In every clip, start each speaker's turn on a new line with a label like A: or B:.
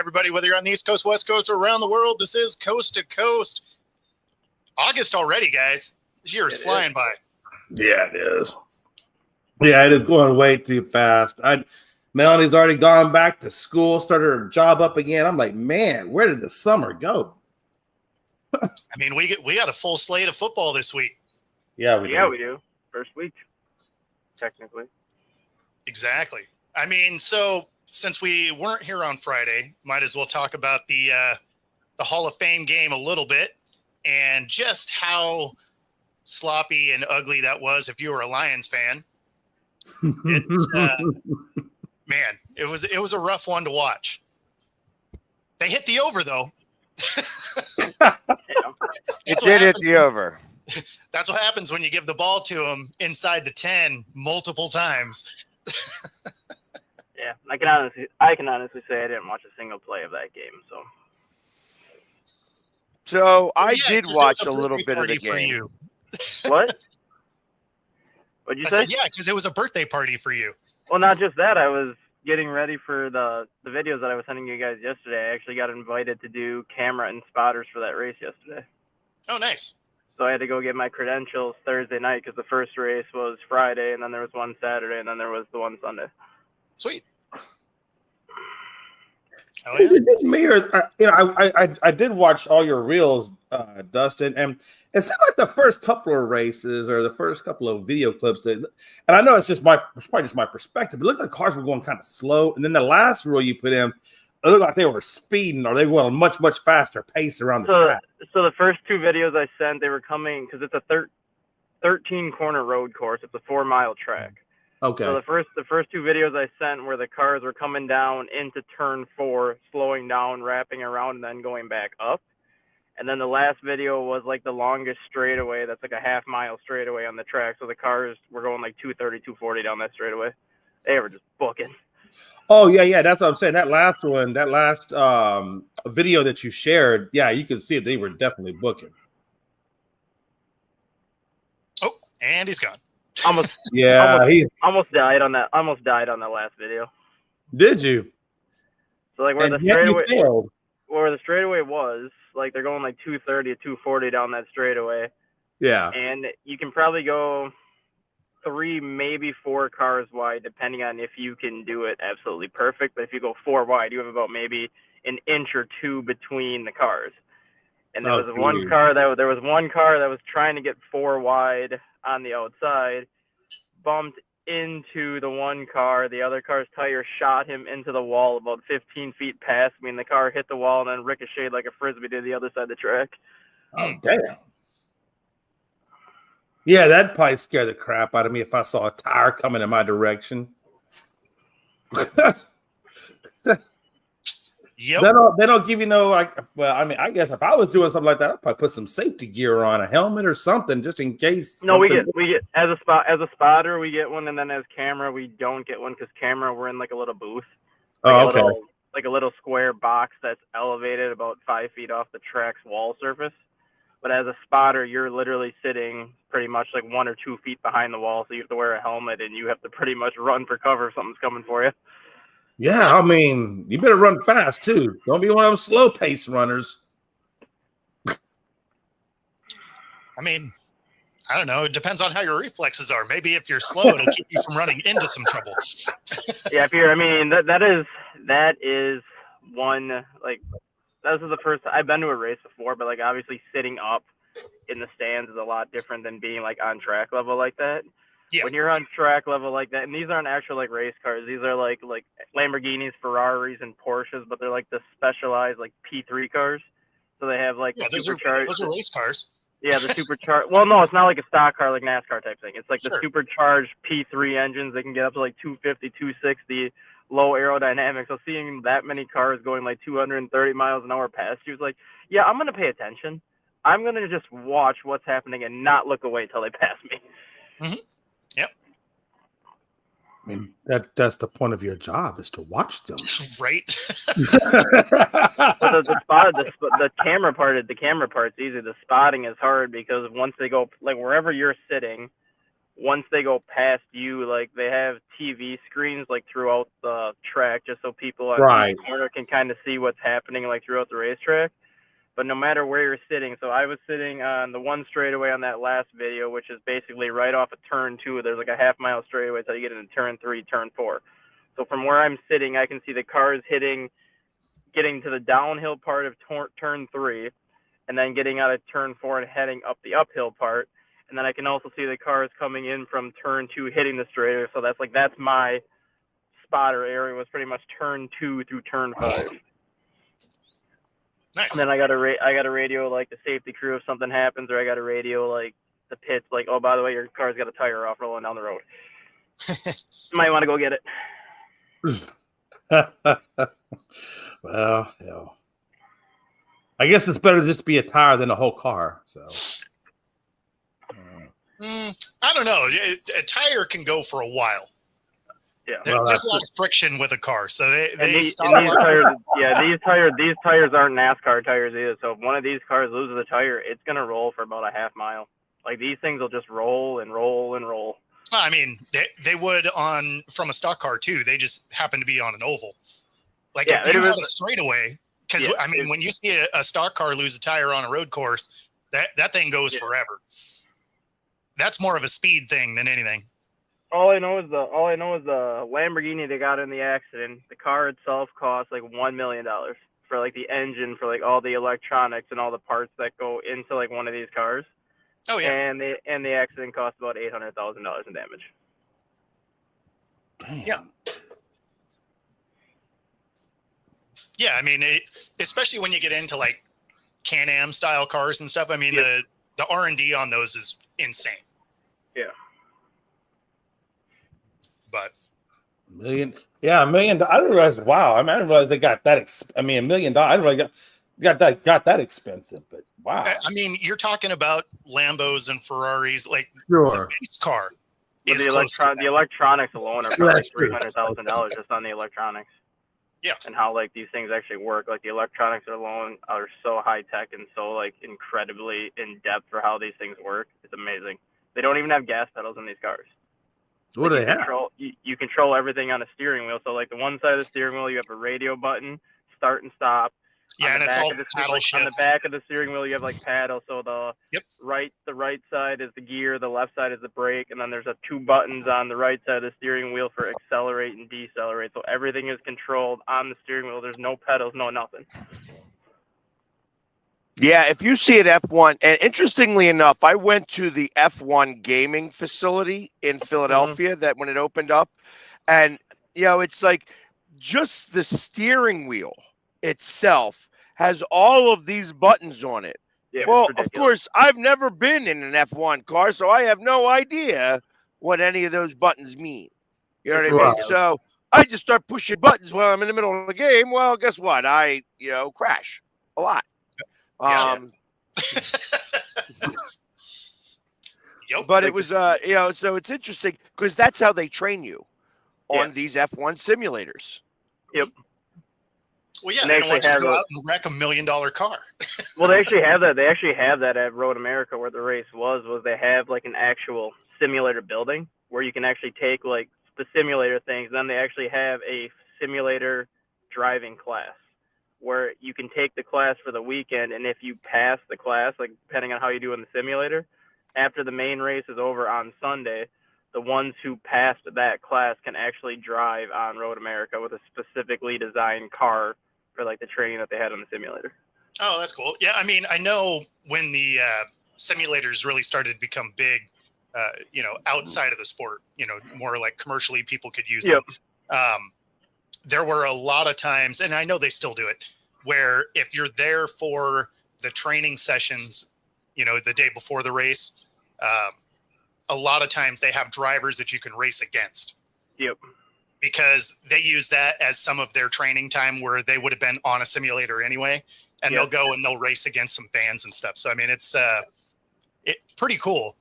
A: everybody, whether you're on the East Coast, West Coast, or around the world. This is Coast to Coast. August already, guys. This year is flying by.
B: Yeah, it is. Yeah, it is going way too fast. Melanie's already gone back to school, started her job up again. I'm like, man, where did the summer go?
A: I mean, we got a full slate of football this week.
B: Yeah, we
C: do. First week, technically.
A: Exactly. I mean, so since we weren't here on Friday, might as well talk about the Hall of Fame game a little bit and just how sloppy and ugly that was if you were a Lions fan. Man, it was a rough one to watch. They hit the over, though.
D: It did hit the over.
A: That's what happens when you give the ball to them inside the 10 multiple times.
C: Yeah, I can honestly say I didn't watch a single play of that game.
D: So I did watch a little bit of the game.
C: What? What'd you say?
A: Said, yeah, because it was a birthday party for you.
C: Well, not just that. I was getting ready for the videos that I was sending you guys yesterday. I actually got invited to do camera and spotters for that race yesterday.
A: Oh, nice.
C: So I had to go get my credentials Thursday night because the first race was Friday, and then there was one Saturday, and then there was the one Sunday.
A: Sweet.
B: Oh, yeah. Is it just me, or I did watch all your reels, Dustin, and it seemed like the first couple of races or the first couple of video clips and I know it's probably just my perspective, but it looked like cars were going kind of slow, and then the last reel you put in, it looked like they were speeding or they were a much faster pace around the track.
C: So the first two videos I sent, they were coming because it's a 13 corner road course. It's a 4-mile track.
B: Okay.
C: So the first two videos I sent where the cars were coming down into turn 4, slowing down, wrapping around, and then going back up. And then the last video was like the longest straightaway. That's like a half-mile straightaway on the track. So the cars were going like 230, 240 down that straightaway. They were just booking.
B: Oh, yeah. That's what I'm saying. That last video that you shared, yeah, you could see it. They were definitely booking.
A: Oh, and he's gone.
C: Almost died on that last video.
B: Did you?
C: So like where the straightaway was, like they're going like 230 to 240 down that straightaway.
B: Yeah.
C: And you can probably go 3, maybe 4 cars wide, depending on if you can do it absolutely perfect. But if you go 4 wide, you have about maybe an inch or 2 between the cars. And there was one car that was trying to get 4 wide on the outside, bumped into the one car. The other car's tire shot him into the wall about 15 feet past me, and the car hit the wall and then ricocheted like a frisbee to the other side of the track.
B: Oh, damn. Yeah, that'd probably scare the crap out of me if I saw a tire coming in my direction.
A: Yep.
B: They don't give you no, like, well, I mean, I guess if I was doing something like that, I'd probably put some safety gear on, a helmet or something, just in case.
C: No, we get as a spotter, we get one, and then as camera, we don't get one because camera, we're in like a little booth.
B: Okay.
C: Like a little square box that's elevated about 5 feet off the track's wall surface. But as a spotter, you're literally sitting pretty much like 1 or 2 feet behind the wall, so you have to wear a helmet, and you have to pretty much run for cover if something's coming for you.
B: Yeah, I mean, you better run fast, too. Don't be one of those slow-paced runners.
A: I mean, I don't know. It depends on how your reflexes are. Maybe if you're slow, it'll keep you from running into some trouble.
C: Yeah, that is one, like, this is the first, I've been to a race before, but, like, obviously sitting up in the stands is a lot different than being, like, on track level like that. Yeah. When you're on track level like that, and these aren't actual like race cars, these are like Lamborghinis, Ferraris, and Porsches, but they're like the specialized like P3 cars. So they have like
A: those are race cars.
C: Yeah, the supercharged. Well, no, it's not like a stock car like NASCAR type thing. It's like the supercharged P3 engines. They can get up to like 250, 260, low aerodynamics. So seeing that many cars going like 230 miles an hour past you is like, yeah, I'm gonna pay attention. I'm gonna just watch what's happening and not look away till they pass me.
A: Mm-hmm. Yep.
B: I mean, that's the point of your job, is to watch them.
A: Right.
C: But the camera part's easy. The spotting is hard because once they go, like wherever you're sitting, once they go past you, like they have TV screens like throughout the track, just so people on each corner can kind of see what's happening like throughout the racetrack. But no matter where you're sitting, so I was sitting on the one straightaway on that last video, which is basically right off of turn 2. There's like a half-mile straightaway until you get into turn 3, turn 4. So from where I'm sitting, I can see the cars getting to the downhill part of turn 3, and then getting out of turn 4 and heading up the uphill part. And then I can also see the cars coming in from turn 2 hitting the straightaway. So that's my spotter area, was pretty much turn 2 through turn 5.
A: Nice.
C: And then I got a radio like the safety crew if something happens, or I got a radio like the pits, like, oh, by the way, your car's got a tire off rolling down the road. Might want to go get it.
B: Well, yeah. I guess it's better to just be a tire than a whole car. So.
A: I don't know. A tire can go for a while.
C: Yeah,
A: there's a lot of friction with a car, so these
C: tires aren't NASCAR tires either. So if one of these cars loses a tire, it's gonna roll for about a half mile. Like these things will just roll and roll and roll.
A: I mean, they would from a stock car too. They just happen to be on an oval. Like if you have a straightaway, because I mean, when you see a stock car lose a tire on a road course, that thing goes forever. That's more of a speed thing than anything.
C: All I know is the Lamborghini they got in the accident. The car itself cost like $1 million for like the engine, for like all the electronics and all the parts that go into like one of these cars.
A: Oh yeah.
C: And the accident cost about $800,000 in damage.
B: Damn.
A: Yeah. Yeah, I mean, especially when you get into like Can-Am style cars and stuff. I mean, the R&D on those is insane.
C: Yeah.
B: $1
A: But
B: million. I didn't realize. Wow, I didn't realize they got that. $1 million. I didn't realize got that expensive. But wow.
A: I mean, you're talking about Lambos and Ferraris, like
B: sure.
A: the base car.
C: But the electronics alone are probably $300,000 just on the electronics.
A: Yeah.
C: And how like these things actually work. Like the electronics alone are so high tech and so like incredibly in depth for how these things work. It's amazing. They don't even have gas pedals in these cars.
B: What do they have?
C: You control everything on a steering wheel. So like the one side of the steering wheel, you have a radio button, start and stop.
A: Yeah, and it's all paddle shifts.
C: On the back of the steering wheel, you have like paddle. So the right side is the gear, the left side is the brake, and then there's 2 buttons on the right side of the steering wheel for accelerate and decelerate. So everything is controlled on the steering wheel. There's no pedals, no nothing.
D: Yeah, if you see an F1, and interestingly enough, I went to the F1 gaming facility in Philadelphia that when it opened up, and it's like just the steering wheel itself has all of these buttons on it.
C: Yeah,
D: well, of course, I've never been in an F1 car, so I have no idea what any of those buttons mean. You know what I mean? So I just start pushing buttons while I'm in the middle of the game. Well, guess what? I crash a lot. But it was so it's interesting because that's how they train you on these F1 simulators.
C: Yep.
A: Well, yeah, they don't want you to go out and wreck $1 million car.
C: Well, they actually have that. They actually have that at Road America, where the race was they have like an actual simulator building where you can actually take like the simulator things. Then they actually have a simulator driving class where you can take the class for the weekend, and if you pass the class, like depending on how you do in the simulator, after the main race is over on Sunday, the ones who passed that class can actually drive on Road America with a specifically designed car for like the training that they had on the simulator.
A: Oh, that's cool. Yeah, I mean, I know when the simulators really started to become big, outside of the sport, more like commercially people could use them. There were a lot of times, and I know they still do it, where if you're there for the training sessions, the day before the race, a lot of times they have drivers that you can race against.
C: Yep.
A: Because they use that as some of their training time where they would have been on a simulator anyway, and they'll go and they'll race against some fans and stuff. So, I mean, it's pretty cool.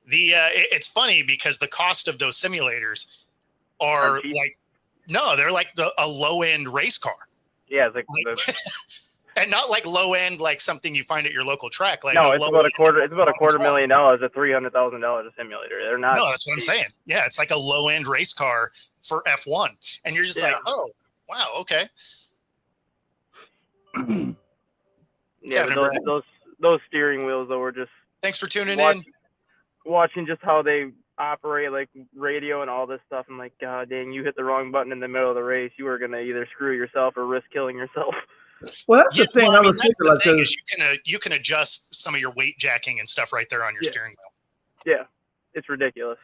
A: It's funny because the cost of those simulators are they're like a low end race car.
C: Yeah, it's like
A: And not like low end, like something you find at your local track. Like
C: No, it's
A: low
C: about a
A: end,
C: quarter. It's about a
A: normal truck.
C: $250,000 to $300,000 a simulator. They're not.
A: No, that's what I'm
C: cheap.
A: saying. Yeah, it's like a low end race car for F1, and you're just like,
C: Yeah.
A: oh, wow, okay.
C: Yeah,
A: Kevin
C: but
A: and
C: those steering wheels though were just
A: Thanks for tuning in.
C: watching just how they operate, like radio and all this stuff. I'm like, God dang, you hit the wrong button in the middle of the race, you are gonna either screw yourself or risk killing yourself.
B: Well, that's the thing.
A: Well,
B: I was
A: that's
B: thinking
A: the
B: like
A: thing
B: this.
A: is you can adjust some of your weight jacking and stuff right there on your
C: Yeah.
A: steering wheel.
C: Yeah, it's ridiculous.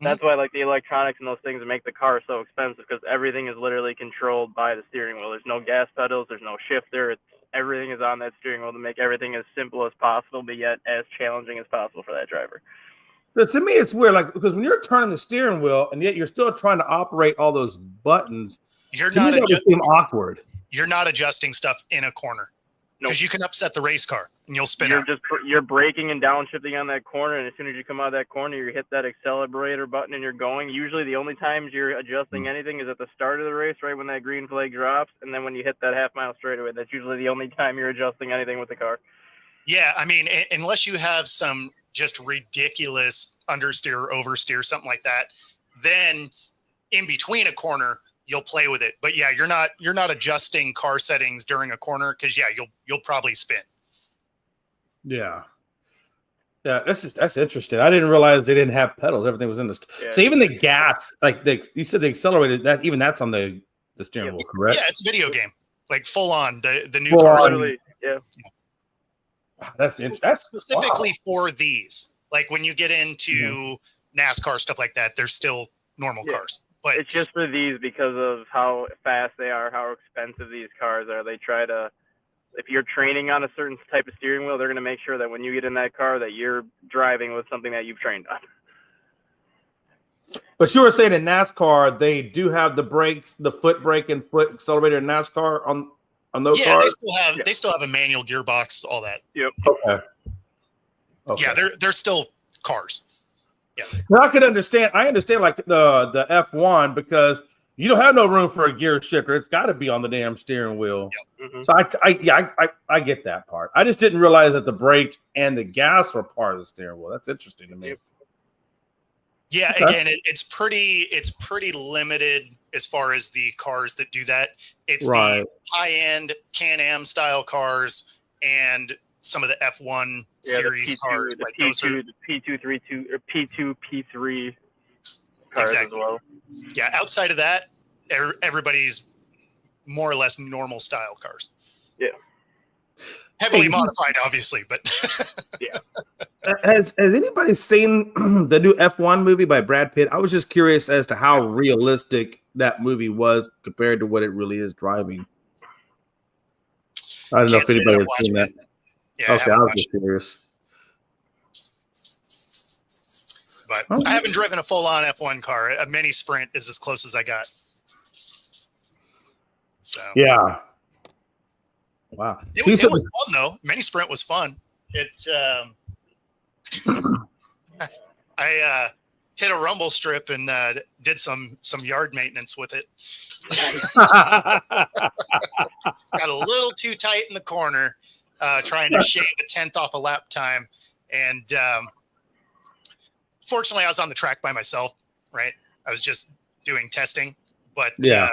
C: That's why like the electronics and those things make the car so expensive, because everything is literally controlled by the steering wheel. There's no gas pedals, there's no shifter. Everything is on that steering wheel to make everything as simple as possible, but yet as challenging as possible for that driver.
B: But to me, it's weird, like because when you're turning the steering wheel and yet you're still trying to operate all those buttons,
A: You're
B: to me,
A: not
B: that would seem awkward.
A: You're not adjusting stuff in a corner because you can upset the race car and you'll spin out.
C: You're braking and downshifting on that corner, and as soon as you come out of that corner, you hit that accelerator button and you're going. Usually the only times you're adjusting anything is at the start of the race, right when that green flag drops, and then when you hit that half-mile straightaway. That's usually the only time you're adjusting anything with the car.
A: Yeah, I mean, unless you have some just ridiculous understeer or oversteer, something like that, then in between a corner, you'll play with it. But yeah, you're not adjusting car settings during a corner because you'll probably spin.
B: Yeah. Yeah, that's interesting. I didn't realize they didn't have pedals. Everything was in the so even the gas, like you said, the accelerated that's on the steering wheel, correct?
A: Yeah, it's a video game, like full on the new
B: Full
A: cars.
B: on.
C: Yeah.
B: Wow, that's
A: specifically
B: wow.
A: for these. Like when you get into NASCAR stuff like that, they're still normal cars. But
C: it's just for these because of how fast they are, how expensive these cars are. They try to, if you're training on a certain type of steering wheel, they're going to make sure that when you get in that car that you're driving with something that you've trained on.
B: But you were saying in NASCAR, they do have the brakes, the foot brake and foot accelerator in NASCAR on those cars?
A: They still have a manual gearbox, all that.
C: Yep.
B: Okay.
A: Yeah, they're still cars. Yeah.
B: Well, I understand like the F1 because you don't have no room for a gear shifter. It's got to be on the damn steering wheel.
A: Yep.
C: Mm-hmm.
B: So I get that part. I just didn't realize that the brake and the gas were part of the steering wheel. That's interesting to me.
C: Yep.
A: Yeah, again, it's pretty limited as far as the cars that do that. It's the high-end Can-Am style cars and some of the F1 series cars.
C: The
A: like
C: P2,
A: those are
C: the P232 or P2, P3 cars as well.
A: Yeah, outside of that, everybody's more or less normal style cars.
C: Yeah.
A: Heavily modified, obviously, but
B: yeah. Has anybody seen the new F1 movie by Brad Pitt? I was just curious as to how realistic that movie was compared to what it really is driving. I don't know if anybody has seen that.
A: Yeah,
B: okay, I was just curious.
A: But I haven't driven a full-on F1 car. A mini sprint is as close as I got. So
B: yeah. Wow.
A: It was fun though. Mini sprint was fun. I hit a rumble strip and did some yard maintenance with it. Got a little too tight in the corner, trying to shave a 10th off a lap time. And fortunately, I was on the track by myself, right? I was just doing testing. But I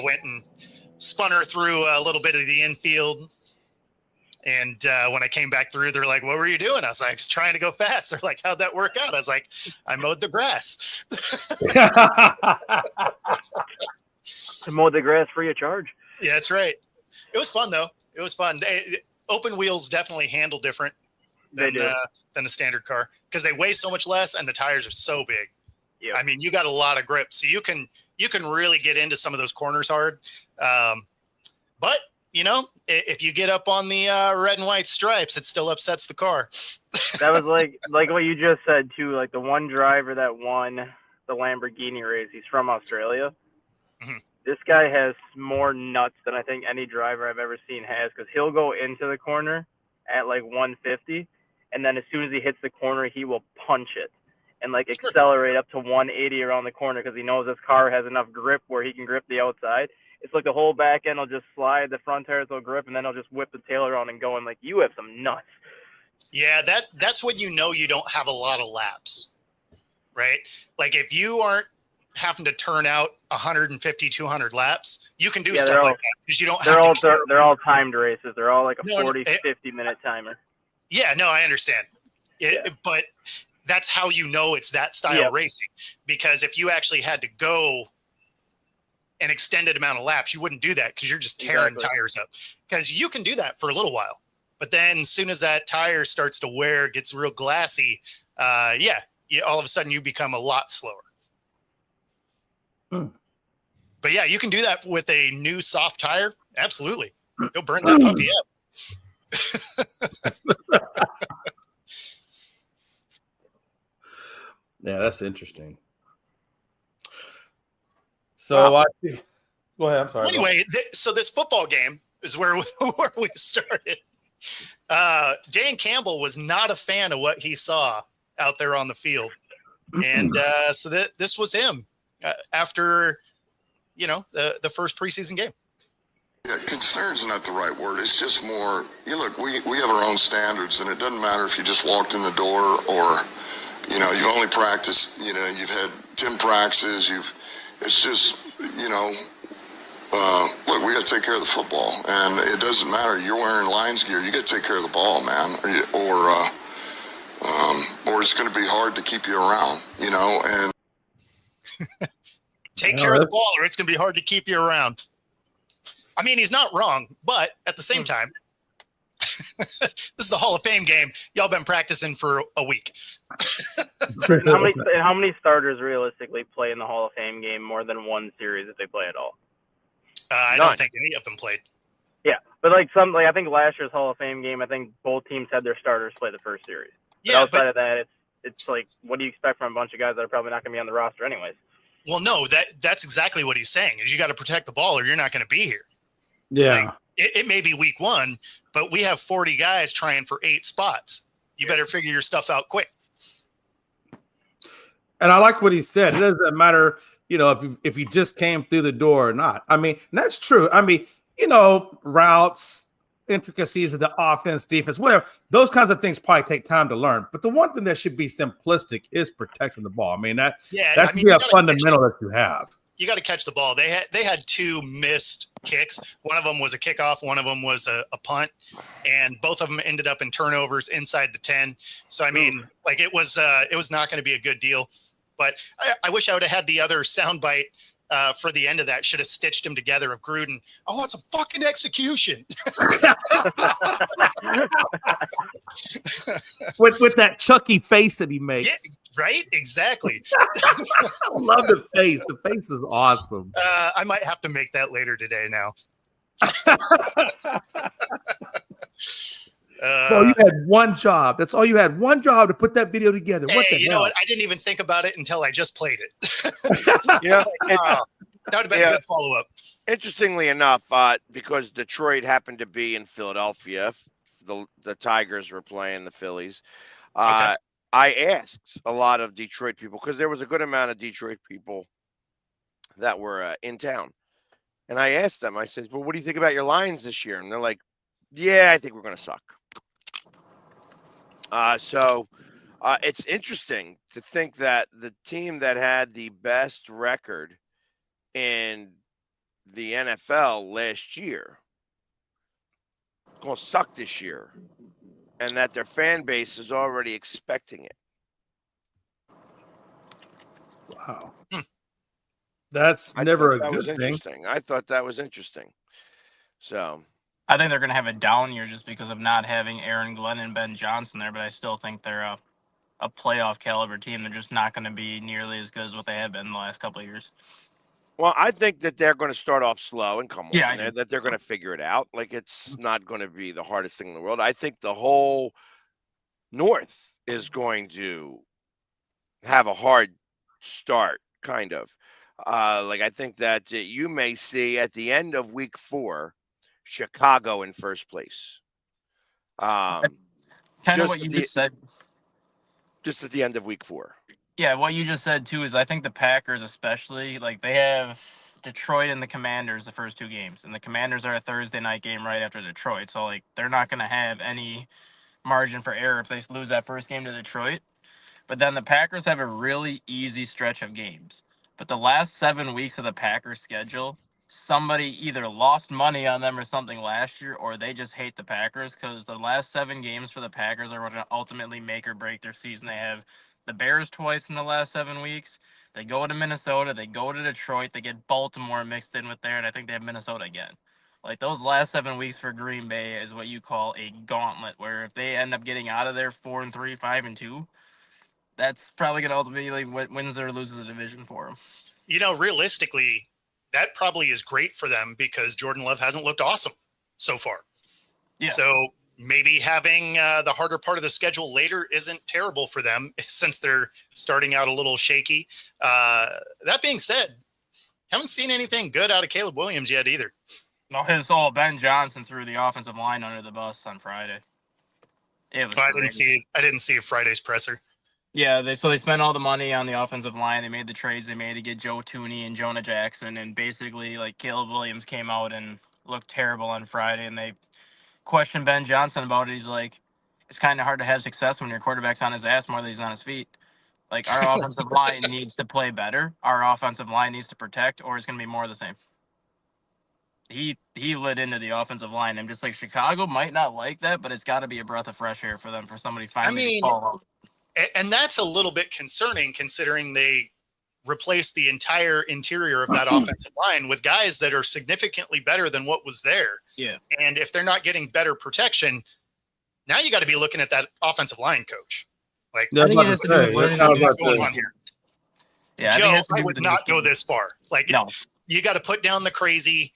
A: went and spun her through a little bit of the infield. And when I came back through, they're like, what were you doing? I was like, trying to go fast. They're like, how'd that work out? I was like, I mowed the grass.
C: I mowed the grass free of charge.
A: Yeah, that's right. It was fun, though. It was fun. Open wheels definitely handle different than a standard car because they weigh so much less and the tires are so big. Yeah. I mean, you got a lot of grip, so you can really get into some of those corners hard. But you know, if you get up on the red and white stripes, it still upsets the car.
C: That was like what you just said too. Like the one driver that won the Lamborghini race, he's from Australia. Mm-hmm. This guy has more nuts than I think any driver I've ever seen has, because he'll go into the corner at like 150, and then as soon as he hits the corner, he will punch it and like accelerate up to 180 around the corner because he knows his car has enough grip where he can grip the outside. it's like the whole back end will just slide, the front tires will grip, and then it'll just whip the tail around and go. And like, you have some nuts.
A: Yeah, that's when you know you don't have a lot of laps, right? Like if you aren't having to turn out 150, 200 laps, you can do stuff like that because you don't have to.
C: They're all timed races. They're all like a 50-minute timer.
A: Yeah, no, I understand. But that's how you know it's that style racing. Because if you actually had to go an extended amount of laps, you wouldn't do that because you're just tearing tires up. Because you can do that for a little while. But then as soon as that tire starts to wear, gets real glassy, all of a sudden you become a lot slower. But yeah, you can do that with a new soft tire. Absolutely. Go burn that puppy up.
B: Yeah, that's interesting. So go ahead. I'm sorry.
A: Anyway, so this football game is where we started. Dan Campbell was not a fan of what he saw out there on the field. And so this was him after, the first preseason game.
E: Yeah, concern's not the right word. It's just more, look, we have our own standards, and it doesn't matter if you just walked in the door or, you've only practiced, you've had 10 practices, it's just, look, we got to take care of the football, and it doesn't matter. You're wearing Lions gear. You got to take care of the ball, man, or it's going to be hard to keep you around, and
A: take care of the ball, or it's going to be hard to keep you around. I mean, he's not wrong, but at the same time, this is the Hall of Fame game. Y'all been practicing for a week.
C: How many starters realistically play in the Hall of Fame game more than one series if they play at all?
A: I don't think any of them played.
C: Yeah, but I think last year's Hall of Fame game, I think both teams had their starters play the first series. But outside of that, it's like, what do you expect from a bunch of guys that are probably not going to be on the roster anyways?
A: Well, no, that's exactly what he's saying. Is you got to protect the ball, or you're not going to be here.
B: Yeah,
A: like, it may be week one, but we have 40 guys trying for 8 spots. You better figure your stuff out quick.
B: And I like what he said. It doesn't matter, if he just came through the door or not. I mean, that's true. I mean, routes, intricacies of the offense, defense, whatever. Those kinds of things probably take time to learn. But the one thing that should be simplistic is protecting the ball. I mean, that should be a fundamental that you have.
A: You got to catch the ball. They had 2 missed kicks. One of them was a kickoff. One of them was a punt, and both of them ended up in turnovers inside the 10. So I mean, like it was not going to be a good deal. But I wish I would have had the other soundbite for the end of that. Should have stitched them together of Gruden. I want some fucking execution.
B: with that Chucky face that he makes.
A: Yeah, right? Exactly.
B: I love the face. The face is awesome.
A: I might have to make that later today now.
B: So you had one job. That's all you had. One job to put that video together. What the hell?
A: You know what? I didn't even think about it until I just played it.
D: That
A: would have been a good follow-up.
D: Interestingly enough, because Detroit happened to be in Philadelphia, the Tigers were playing the Phillies. I asked a lot of Detroit people, because there was a good amount of Detroit people that were in town. And I asked them, I said, well, what do you think about your Lions this year? And they're like, yeah, I think we're going to suck. So it's interesting to think that the team that had the best record in the NFL last year is going to suck this year, and that their fan base is already expecting it.
B: Wow. That's never a good thing.
D: Interesting. I thought that was interesting. So
F: I think they're going to have a down year just because of not having Aaron Glenn and Ben Johnson there, but I still think they're a playoff caliber team. They're just not going to be nearly as good as what they have been in the last couple of years.
D: Well, I think that they're going to start off slow and come on
F: there,
D: that they're going to figure it out. Like, it's not going to be the hardest thing in the world. I think the whole North is going to have a hard start, kind of. I think that you may see at the end of week 4, Chicago in first place.
F: Kind of what you just said.
D: Just at the end of week 4.
F: Yeah, what you just said too is I think the Packers especially, like they have Detroit and the Commanders the first 2 games, and the Commanders are a Thursday night game right after Detroit. So like they're not going to have any margin for error if they lose that first game to Detroit. But then the Packers have a really easy stretch of games. But the last 7 weeks of the Packers schedule, somebody either lost money on them or something last year, or they just hate the Packers, because the last 7 games for the Packers are going to ultimately make or break their season. They have the Bears twice in the last 7 weeks. They go to Minnesota. They go to Detroit. They get Baltimore mixed in with there, and I think they have Minnesota again. Like those last 7 weeks for Green Bay is what you call a gauntlet, where if they end up getting out of there 4-3, 5-2, that's probably going to ultimately wins or loses a division for them.
A: You know, realistically, that probably is great for them because Jordan Love hasn't looked awesome so far.
F: Yeah.
A: So maybe having the harder part of the schedule later isn't terrible for them since they're starting out a little shaky. That being said, haven't seen anything good out of Caleb Williams yet either.
F: No, Ben Johnson threw the offensive line under the bus on Friday. It was
A: I didn't see Friday's presser.
F: Yeah, they spent all the money on the offensive line. They made the trades they made to get Joe Tooney and Jonah Jackson, and basically like Caleb Williams came out and looked terrible on Friday, and they questioned Ben Johnson about it. He's like, it's kind of hard to have success when your quarterback's on his ass more than he's on his feet. Like our offensive line needs to play better. Our offensive line needs to protect, or it's going to be more of the same. He lit into the offensive line. I'm just like, Chicago might not like that, but it's got to be a breath of fresh air for them for somebody finally to fall out.
A: And that's a little bit concerning considering they replaced the entire interior of that offensive line with guys that are significantly better than what was there.
F: Yeah.
A: And if they're not getting better protection, now you got to be looking at that offensive line coach. Like,
F: I think it has to do with
A: what's going on here?
F: Yeah,
A: Joe, I would not go this far. Like,
F: no.
A: You got to put down the crazy.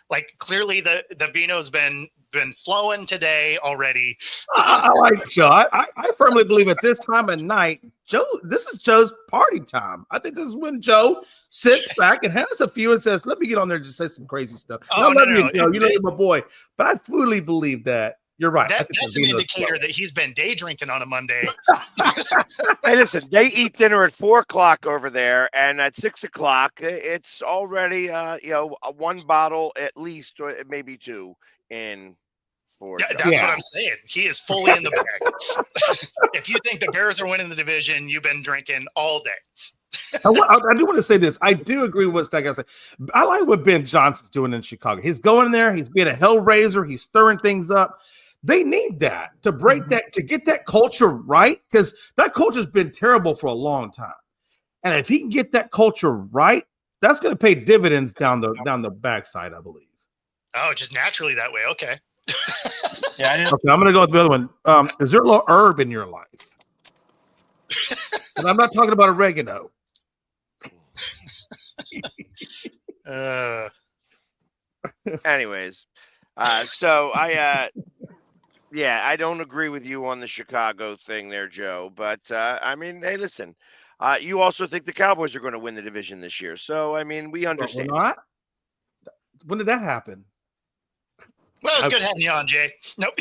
A: Like clearly the vino's been flowing today already.
B: I like Joe. I firmly believe at this time of night, this is Joe's party time. I think this is when Joe sits back and has a few and says, let me get on there and just say some crazy stuff.
A: Oh, no,
B: you know you're my boy. But I fully believe that you're right.
A: That's an indicator that he's been day drinking on a Monday.
D: Hey, listen, they eat dinner at 4:00 over there, and at 6:00, it's already a 1 bottle at least, or maybe 2 in.
A: That's what I'm saying. He is fully in the bag. If you think the Bears are winning the division, you've been drinking all day.
B: I do want to say this. I do agree with what Stack said. I like what Ben Johnson's doing in Chicago. He's going there. He's being a hellraiser. He's stirring things up. They need that to break that, to get that culture right, because that culture's been terrible for a long time. And if he can get that culture right, that's going to pay dividends down the backside, I believe.
A: Oh, just naturally that way. Okay.
B: Okay, I'm going to go with the other one. Is there a little herb in your life? And I'm not talking about oregano.
D: Anyways, so I don't agree with you on the Chicago thing there, Joe. But I mean, hey, listen, you also think the Cowboys are going to win the division this year. So I mean, we understand.
B: We're not? When did that happen?
A: Well, it's good having you on, Jay. Nope.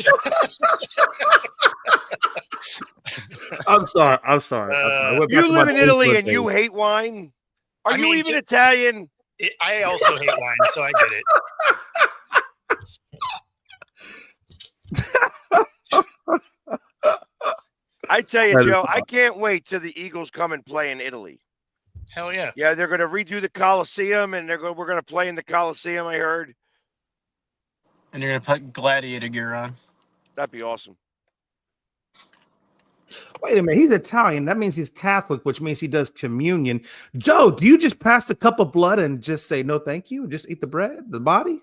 B: I'm sorry.
D: You live in Italy and you hate wine? Are you even Italian?
A: I also hate wine, so I get it.
D: I tell you, Joe, I can't wait till the Eagles come and play in Italy.
A: Hell yeah.
D: Yeah, they're going to redo the Coliseum, and we're going to play in the Coliseum, I heard.
F: And you're going to put gladiator gear on.
D: That'd be awesome.
B: Wait a minute. He's Italian. That means he's Catholic, which means he does communion. Joe, do you just pass the cup of blood and just say no thank you? Just eat the bread, the body?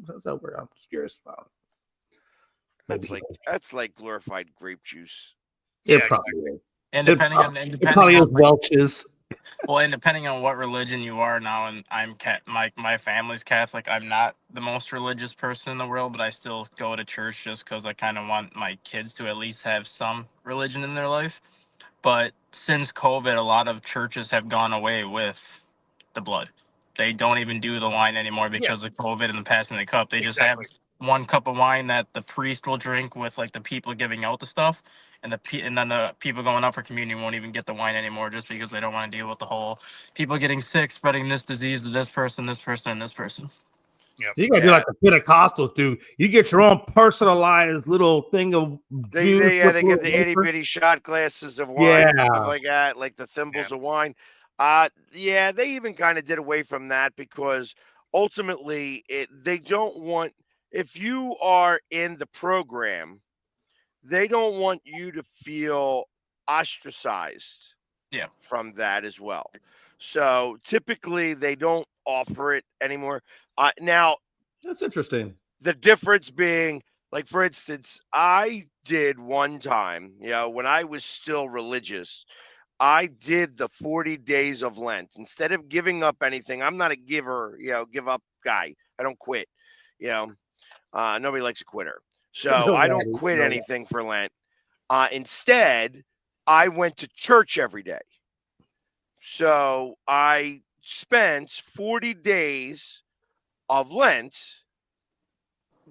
B: That's how I'm curious about it.
D: That's like glorified grape juice.
B: Yeah,
A: exactly.
F: And depending on
B: Welch's.
F: Well, and depending on what religion you are now, and my family's Catholic. I'm not the most religious person in the world, but I still go to church just because I kind of want my kids to at least have some religion in their life. But since COVID, a lot of churches have gone away with the blood. They don't even do the wine anymore because of COVID and the passing of the cup. They just have one cup of wine that the priest will drink with like the people giving out the stuff, and then the people going up for communion won't even get the wine anymore just because they don't want to deal with the whole people getting sick, spreading this disease to this person, and this person.
A: Yep.
B: So you gotta do like the Pentecostals do. You get your own personalized little thing of
D: They get the itty bitty shot glasses of wine, and stuff like that, like the thimbles of wine. Yeah, they even kind of did away from that because ultimately they don't want, if you are in the program, they don't want you to feel ostracized from that as well. So typically they don't offer it anymore. Now,
B: that's interesting.
D: The difference being, like, for instance, I did one time, when I was still religious, I did the 40 days of Lent. Instead of giving up anything, I'm not a giver, give up guy. I don't quit. Nobody likes a quitter. So I don't quit anything for Lent. Instead, I went to church every day. So I spent 40 days of Lent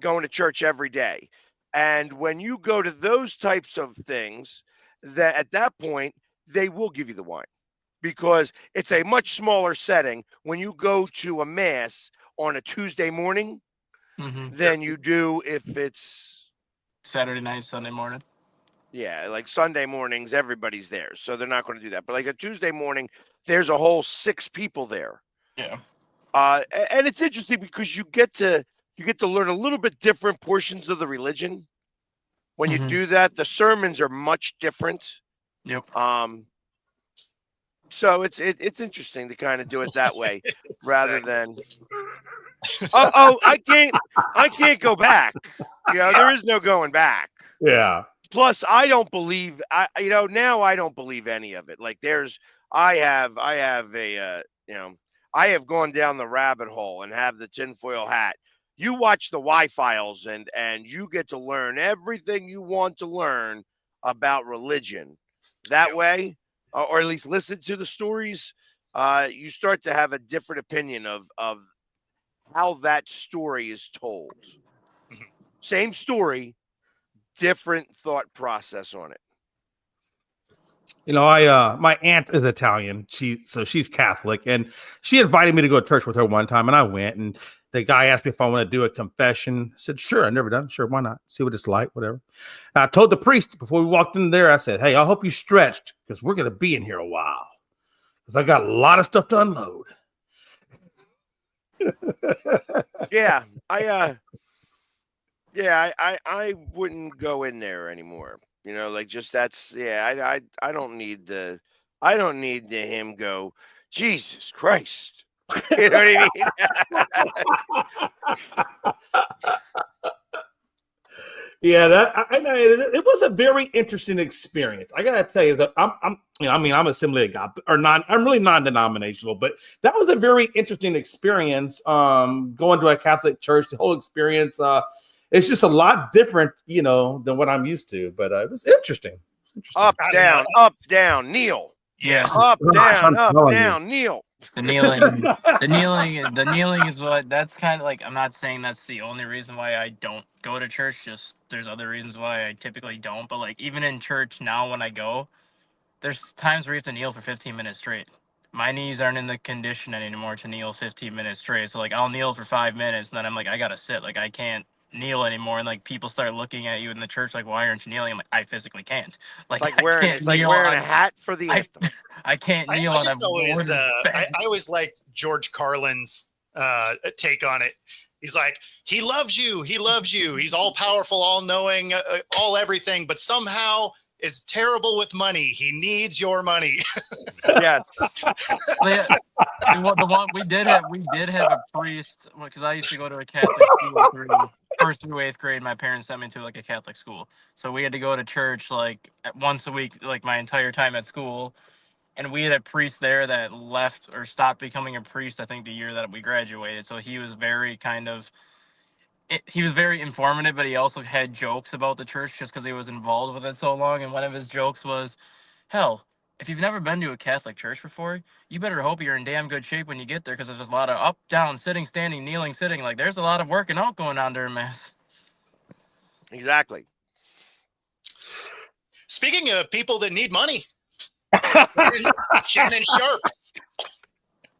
D: going to church every day. And when you go to those types of things, that at that point, they will give you the wine because it's a much smaller setting when you go to a mass on a Tuesday morning than you do if it's
F: Saturday night, Sunday morning.
D: Yeah, like Sunday mornings, everybody's there. So they're not going to do that. But like a Tuesday morning, there's a whole 6 people there.
F: Yeah.
D: And it's interesting because you get to learn a little bit different portions of the religion. When you do that, the sermons are much different.
F: Yep.
D: So it's interesting to kind of do it that way rather than I can't go back. There is no going back.
B: Yeah.
D: Plus, I don't believe now I don't believe any of it. Like I have gone down the rabbit hole and have the tinfoil hat. You watch the Y-Files and you get to learn everything you want to learn about religion. That way, or at least listen to the stories, you start to have a different opinion of how that story is told. Same story, different thought process on it.
B: My aunt is Italian. She's Catholic, and she invited me to go to church with her one time, and I went. And the guy asked me if I want to do a confession. I said, "Sure, I've never done. Sure, why not? See what it's like, whatever." And I told the priest before we walked in there. I said, "Hey, I hope you stretched because we're going to be in here a while because I got a lot of stuff to unload."
D: Yeah, I wouldn't go in there anymore. I don't need him go, Jesus Christ. You know what I mean?
B: Yeah, it was a very interesting experience. I gotta tell you that I'm Assembly of God I'm really non-denominational, but that was a very interesting experience. Going to a Catholic church, the whole experience. It's just a lot different, than what I'm used to, but it was interesting.
D: Up, down, kneel.
F: Yes.
D: Up, down, kneel.
F: The kneeling is what, that's kind of like, I'm not saying that's the only reason why I don't go to church, just there's other reasons why I typically don't, but like even in church now when I go, there's times where you have to kneel for 15 minutes straight. My knees aren't in the condition anymore to kneel 15 minutes straight, so like I'll kneel for 5 minutes and then I'm like, I gotta sit, like I can't kneel anymore, and like people start looking at you in the church like, why aren't you kneeling? I'm like, I physically can't.
D: Like wearing a hat for the anthem.
F: I can't kneel on a board.
A: I always liked George Carlin's take on it. He's like, he loves you, he's all powerful, all knowing, all everything, but somehow is terrible with money. He needs your money.
D: Yes.
F: The one we did have a priest, because I used to go to a Catholic school first through 8th grade. My parents sent me to like a Catholic school, so we had to go to church like once a week, like my entire time at school. And we had a priest there that left or stopped becoming a priest, I think, the year that we graduated. So he was very very informative, but he also had jokes about the church just because he was involved with it so long. And one of his jokes was, hell, if you've never been to a Catholic church before, you better hope you're in damn good shape when you get there, because there's just a lot of up, down, sitting, standing, kneeling, sitting. Like, there's a lot of working out going on during Mass.
D: Exactly.
A: Speaking of people that need money, Shannon Sharp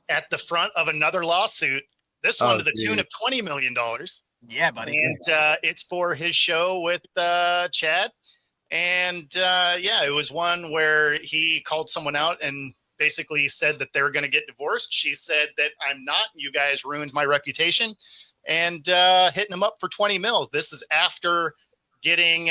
A: at the front of another lawsuit. This one to the tune of $20 million.
F: Yeah, buddy.
A: And it's for his show with Chad. And it was one where he called someone out and basically said that they were going to get divorced. She said that I'm not. You guys ruined my reputation, and hitting him up for 20 mils. This is after getting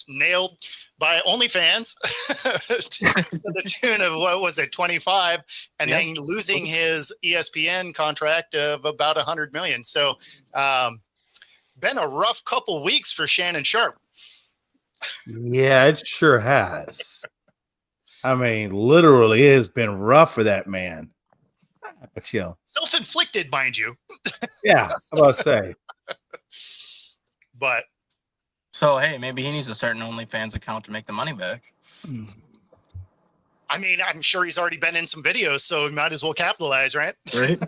A: nailed by OnlyFans to the tune of, what was it, 25, and then losing his ESPN contract of about 100 million. So been a rough couple weeks for Shannon Sharp.
B: Yeah, it sure has. I mean, literally, it has been rough for that man. But
A: self-inflicted, mind you.
B: Yeah, I'm about to say.
A: But
F: so hey, maybe he needs to start an OnlyFans account to make the money back.
A: I mean, I'm sure he's already been in some videos, so he might as well capitalize, right?
F: Right.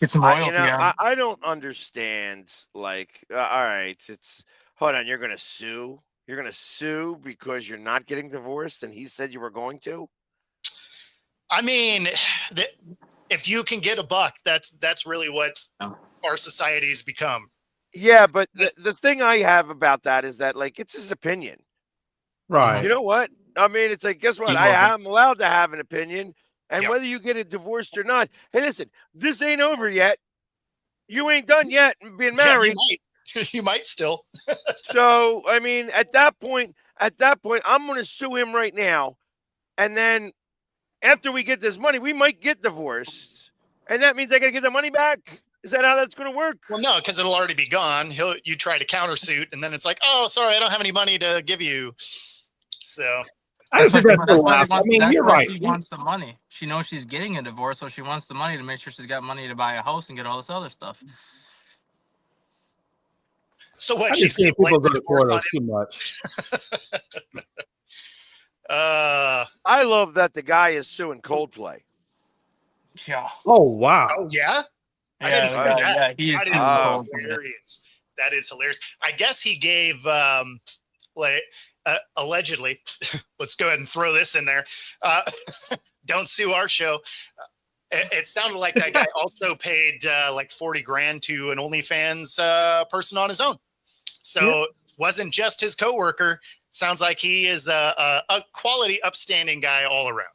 F: Get some royalty.
D: I don't understand. Like, all right, hold on. You're gonna sue. You're gonna sue because you're not getting divorced, and he said you were going to.
A: I mean, if you can get a buck, that's really what our society's become.
D: Yeah, but the thing I have about that is that, like, it's his opinion.
B: Right.
D: You know what? I mean, it's like, guess what? I am allowed to have an opinion, and whether you get it divorced or not. Hey, listen, this ain't over yet. You ain't done yet being married.
A: Yeah, you might still.
D: So, I mean, at that point, I'm going to sue him right now, and then after we get this money, we might get divorced, and that means I got to get the money back. Is that how that's going to work?
A: Well, no, because it'll already be gone. You try to countersuit, and then it's like, oh, sorry, I don't have any money to give you. So
B: I think that's the laugh. I mean, you're right.
F: She wants the money. She knows she's getting a divorce, so she wants the money to make sure she's got money to buy a house and get all this other stuff.
A: So what?
B: I
A: She's
B: think people go to court
A: on
B: too much.
D: I love that the guy is suing Coldplay.
F: Yeah.
B: Oh wow.
A: Oh yeah. I
F: Yeah,
A: didn't see that.
F: yeah, he is
A: That is hilarious. That is hilarious. I guess he gave allegedly. Let's go ahead and throw this in there. Don't sue our show. It sounded like that guy also paid like $40,000 to an OnlyFans person on his own. So it wasn't just his coworker. Sounds like he is a quality, upstanding guy all around.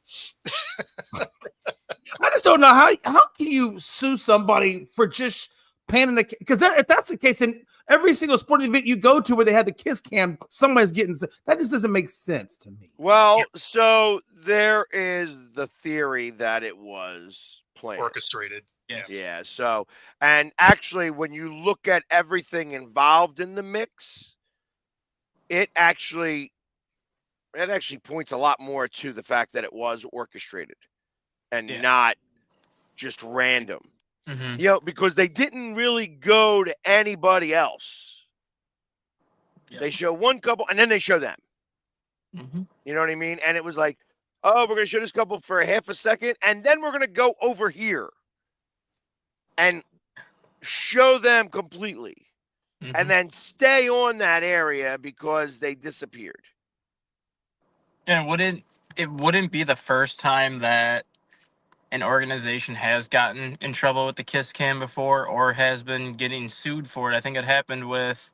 B: I just don't know how can you sue somebody for just paying the, because if that's the case, then every single sporting event you go to where they have the kiss cam, somebody's getting, that just doesn't make sense to me.
D: Well, so there is the theory that it was planned,
A: orchestrated.
F: Yes.
D: Yeah. So, and actually, when you look at everything involved in the mix, it actually points a lot more to the fact that it was orchestrated and not just random.
F: Mm-hmm.
D: Because they didn't really go to anybody else. Yep. They show one couple and then they show them.
F: Mm-hmm.
D: You know what I mean? And it was like, oh, we're going to show this couple for a half a second, and then we're going to go over here and show them completely. Mm-hmm. And then stay on that area because they disappeared.
F: And it wouldn't be the first time that an organization has gotten in trouble with the kiss cam before or has been getting sued for it. I think it happened with,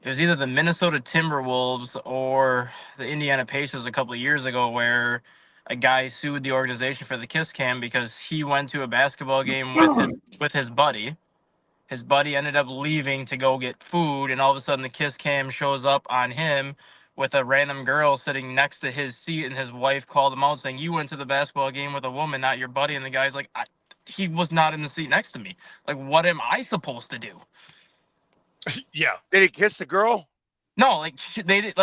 F: it was either the Minnesota Timberwolves or the Indiana Pacers a couple of years ago, where a guy sued the organization for the kiss cam because he went to a basketball game with his buddy. His buddy ended up leaving to go get food, and all of a sudden the kiss cam shows up on him with a random girl sitting next to his seat, and his wife called him out saying, "You went to the basketball game with a woman, not your buddy." And the guy's like, he was not in the seat next to me. Like, what am I supposed to do?
A: Yeah.
D: Did he kiss the girl?
F: No,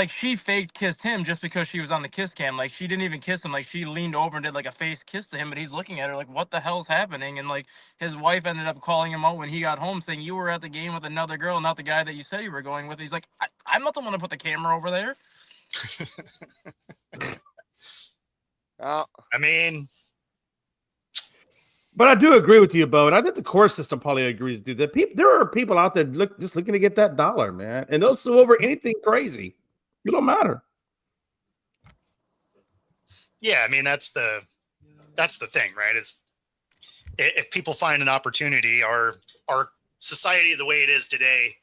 F: she faked kissed him just because she was on the kiss cam. Like, she didn't even kiss him. Like, she leaned over and did like a face kiss to him, but he's looking at her like, what the hell's happening? And like, his wife ended up calling him out when he got home saying, "You were at the game with another girl, not the guy that you said you were going with." He's like, I'm not the one to put the camera over there.
A: I mean,
B: But I do agree with you, Bo, and I think the core system probably agrees with you that there are people out there just looking to get that dollar, man, and they'll sue over anything crazy. It don't matter.
A: Yeah, I mean that's the thing, right? Is if people find an opportunity, our society the way it is today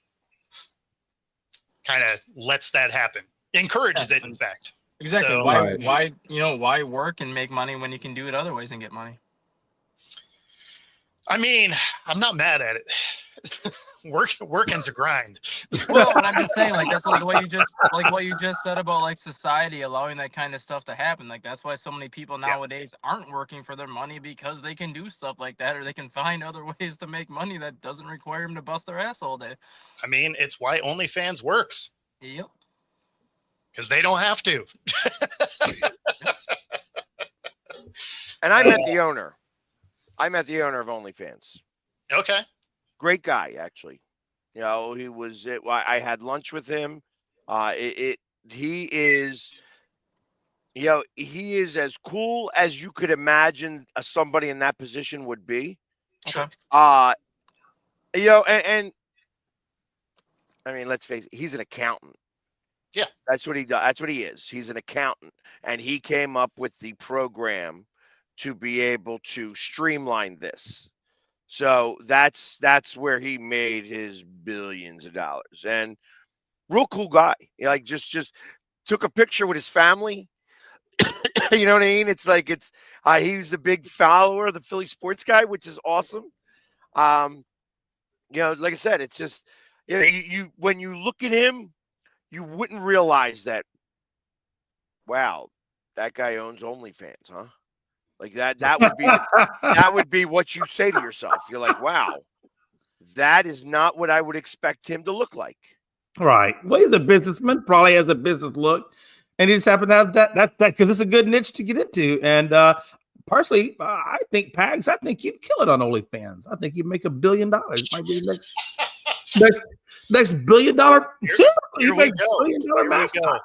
A: kind of lets that happen, encourages it, in fact.
F: Exactly.
A: So,
F: Why work and make money when you can do it other ways and get money?
A: I mean, I'm not mad at it. Working's a grind.
F: Well, and I'm just saying, like that's like what you just said about like society allowing that kind of stuff to happen. Like that's why so many people nowadays aren't working for their money, because they can do stuff like that, or they can find other ways to make money that doesn't require them to bust their ass all day.
A: I mean, it's why OnlyFans works.
F: Yep.
A: Because they don't have to.
D: And I met the owner. I met the owner of OnlyFans.
A: Okay.
D: Great guy, actually. You know, he was. I had lunch with him. He is. You know, he is as cool as you could imagine somebody in that position would be.
F: Okay.
D: You know, and I mean, let's face it, he's an accountant.
A: Yeah.
D: That's what he does. That's what he is. He's an accountant, and he came up with the program to be able to streamline this. So that's where he made his billions of dollars. And real cool guy. Like just took a picture with his family. You know what I mean? It's like he's a big follower of the Philly sports guy, which is awesome. You know, like I said, it's just you when you look at him, you wouldn't realize that, wow, that guy owns OnlyFans, huh? Like that would be what you say to yourself. You're like, wow, that is not what I would expect him to look like.
B: Right. Well, he's a businessman, probably has a business look, and he just happened to have that because it's a good niche to get into. And personally, I think Pags, I think you'd kill it on OnlyFans. I think you'd make $1 billion. Might be the next $1 billion.
A: Here we go. Here we go.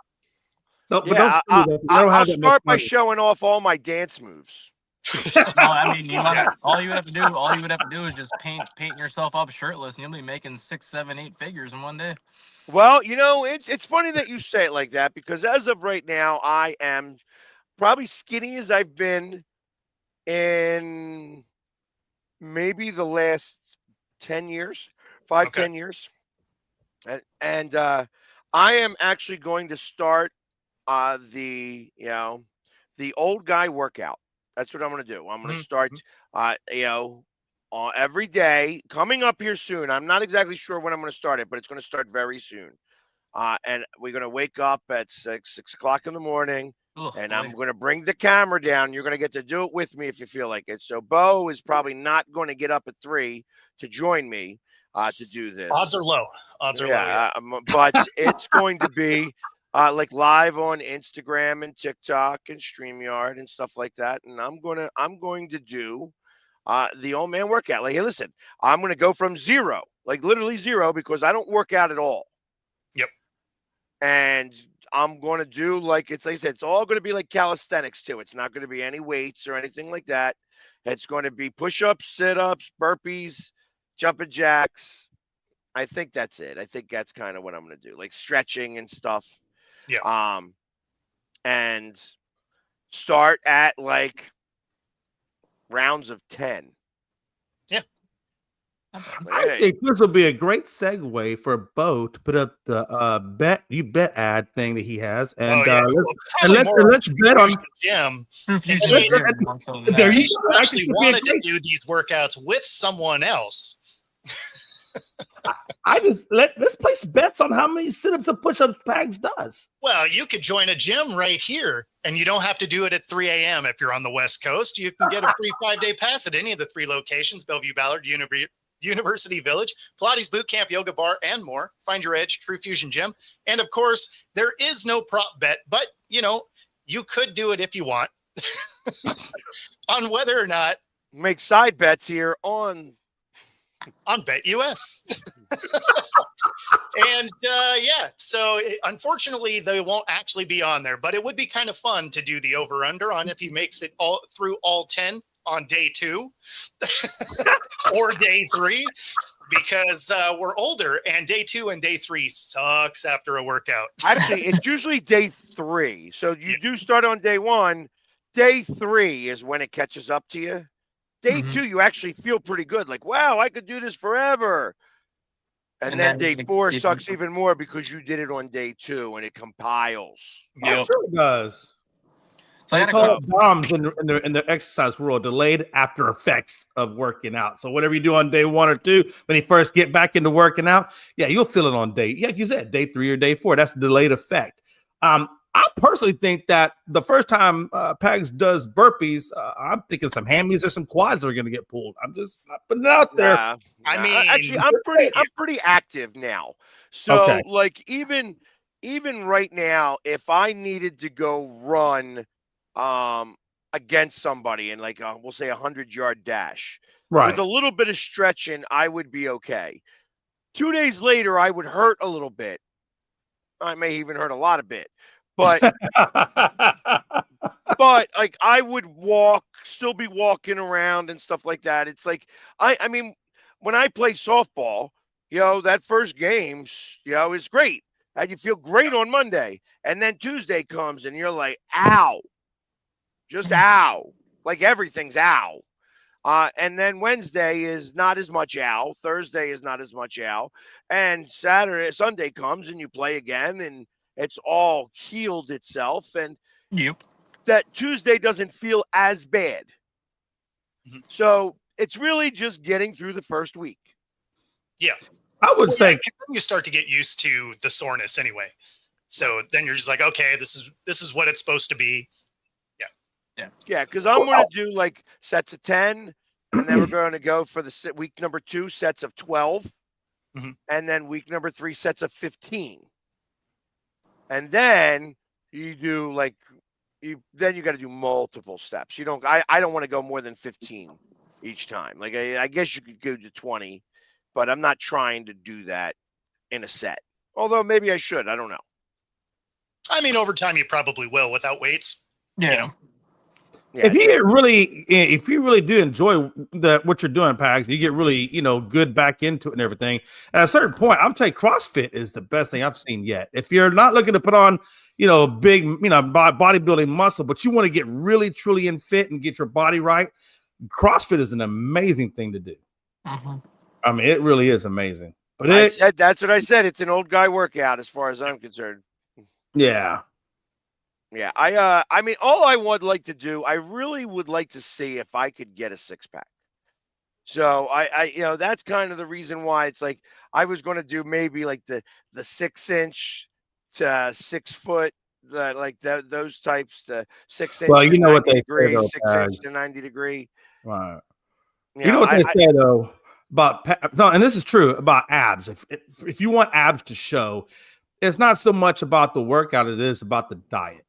B: No, but
D: Yeah, I'll start by
B: money.
D: showing off all my dance moves.
F: No, I mean, all you would have to do is just paint yourself up shirtless, and you'll be making 6, 7, 8 figures in one day.
D: Well, you know, it's funny that you say it like that, because as of right now, I am probably skinny as I've been in maybe the last 10 years, 10 years. And I am actually going to start the old guy workout. That's what I'm going to do. I'm going to start, every day coming up here soon. I'm not exactly sure when I'm going to start it, but it's going to start very soon. And we're going to wake up at 6 o'clock in the morning, and I'm going to bring the camera down. You're going to get to do it with me if you feel like it. So Bo is probably not going to get up at 3 to join me to do this.
A: Odds are low.
D: Yeah, but it's going to be like live on Instagram and TikTok and StreamYard and stuff like that. And I'm going to do the old man workout. Like, hey, listen, I'm going to go from 0, like literally 0, because I don't work out at all.
A: Yep.
D: And I'm going to do like I said, it's all going to be like calisthenics too. It's not going to be any weights or anything like that. It's going to be push-ups, sit-ups, burpees, jumping jacks. I think that's it. I think that's kind of what I'm going to do, like stretching and stuff.
A: Yeah.
D: And start at like rounds of 10.
A: Yeah.
B: I think this will be a great segue for Bo to put up the bet ad thing that he has, and let's bet on
A: Jim.
B: There you
A: actually wanted to do these workouts with someone else.
B: Let's place bets on how many sit-ups and push-ups Pags does.
A: Well, you could join a gym right here, and you don't have to do it at 3 a.m. if you're on the West Coast. You can get a free 5-day pass at any of the 3 locations: Bellevue, Ballard, University Village, Pilates Boot Camp, Yoga Bar, and more. Find your edge, True Fusion Gym. And of course, there is no prop bet, but you could do it if you want on whether or not
D: make side bets here on
A: BetUS. And so unfortunately they won't actually be on there, but it would be kind of fun to do the over under on if he makes it all through all 10 on day 2 or day 3 because we're older, and day 2 and day 3 sucks after a workout.
D: Actually, it's usually day 3. So you do start on day 1. Day 3 is when it catches up to you. Day 2, you actually feel pretty good. Like, wow, I could do this forever. And then day 4 sucks even more because you did it on day 2 and it compiles.
B: Yeah, sure it does.
F: So
B: They call it DOMS in the exercise world, delayed after effects of working out. So whatever you do on day 1 or 2, when you first get back into working out, yeah, you'll feel it on like you said, day 3 or day 4. That's the delayed effect. I personally think that the first time Pags does burpees, I'm thinking some hammies or some quads are going to get pulled. I'm just not putting it out there.
A: I mean,
D: actually, I'm pretty active now. So like even right now, if I needed to go run against somebody in like we'll say 100-yard dash with a little bit of stretching, I would be okay. 2 days later, I would hurt a little bit. I may even hurt a lot of bit. But like I would still be walking around and stuff like that. It's like I mean, when I play softball, that first game, is great. And you feel great on Monday. And then Tuesday comes and you're like, ow. Just ow. Like everything's ow. And then Wednesday is not as much ow. Thursday is not as much ow. And Sunday comes and you play again and it's all healed itself, and that Tuesday doesn't feel as bad. So it's really just getting through the first week.
A: Yeah.
B: I would say
A: you start to get used to the soreness anyway. So then you're just like, okay, this is what it's supposed to be.
D: Yeah, because I'm going to do like sets of 10, and then we're going to go for the week number 2, sets of 12, and then week number 3, sets of 15. And then you do you got to do multiple steps. I don't want to go more than 15 each time. Like I guess you could go to 20, but I'm not trying to do that in a set. Although maybe I should. I don't know.
A: I mean, over time you probably will without weights.
F: Yeah.
B: If you really do enjoy what you're doing, Pags, you get really, good back into it and everything. At a certain point, I'm telling you, CrossFit is the best thing I've seen yet. If you're not looking to put on, big, bodybuilding muscle, but you want to get really, truly in fit and get your body right, CrossFit is an amazing thing to do. I mean, it really is amazing. But
D: that's what I said. It's an old guy workout as far as I'm concerned.
B: Yeah.
D: Yeah, I mean, all I would like to do, I really would like to see if I could get a 6-pack. So I that's kind of the reason why it's like I was going to do maybe like the 6-inch to 6 foot, those types to 6-inch.
B: Well, you know what they
D: degree,
B: say though,
D: 6-inch to 90 degree.
B: Right. You know what they say though about and this is true about abs. If you want abs to show, it's not so much about the workout as it is about the diet.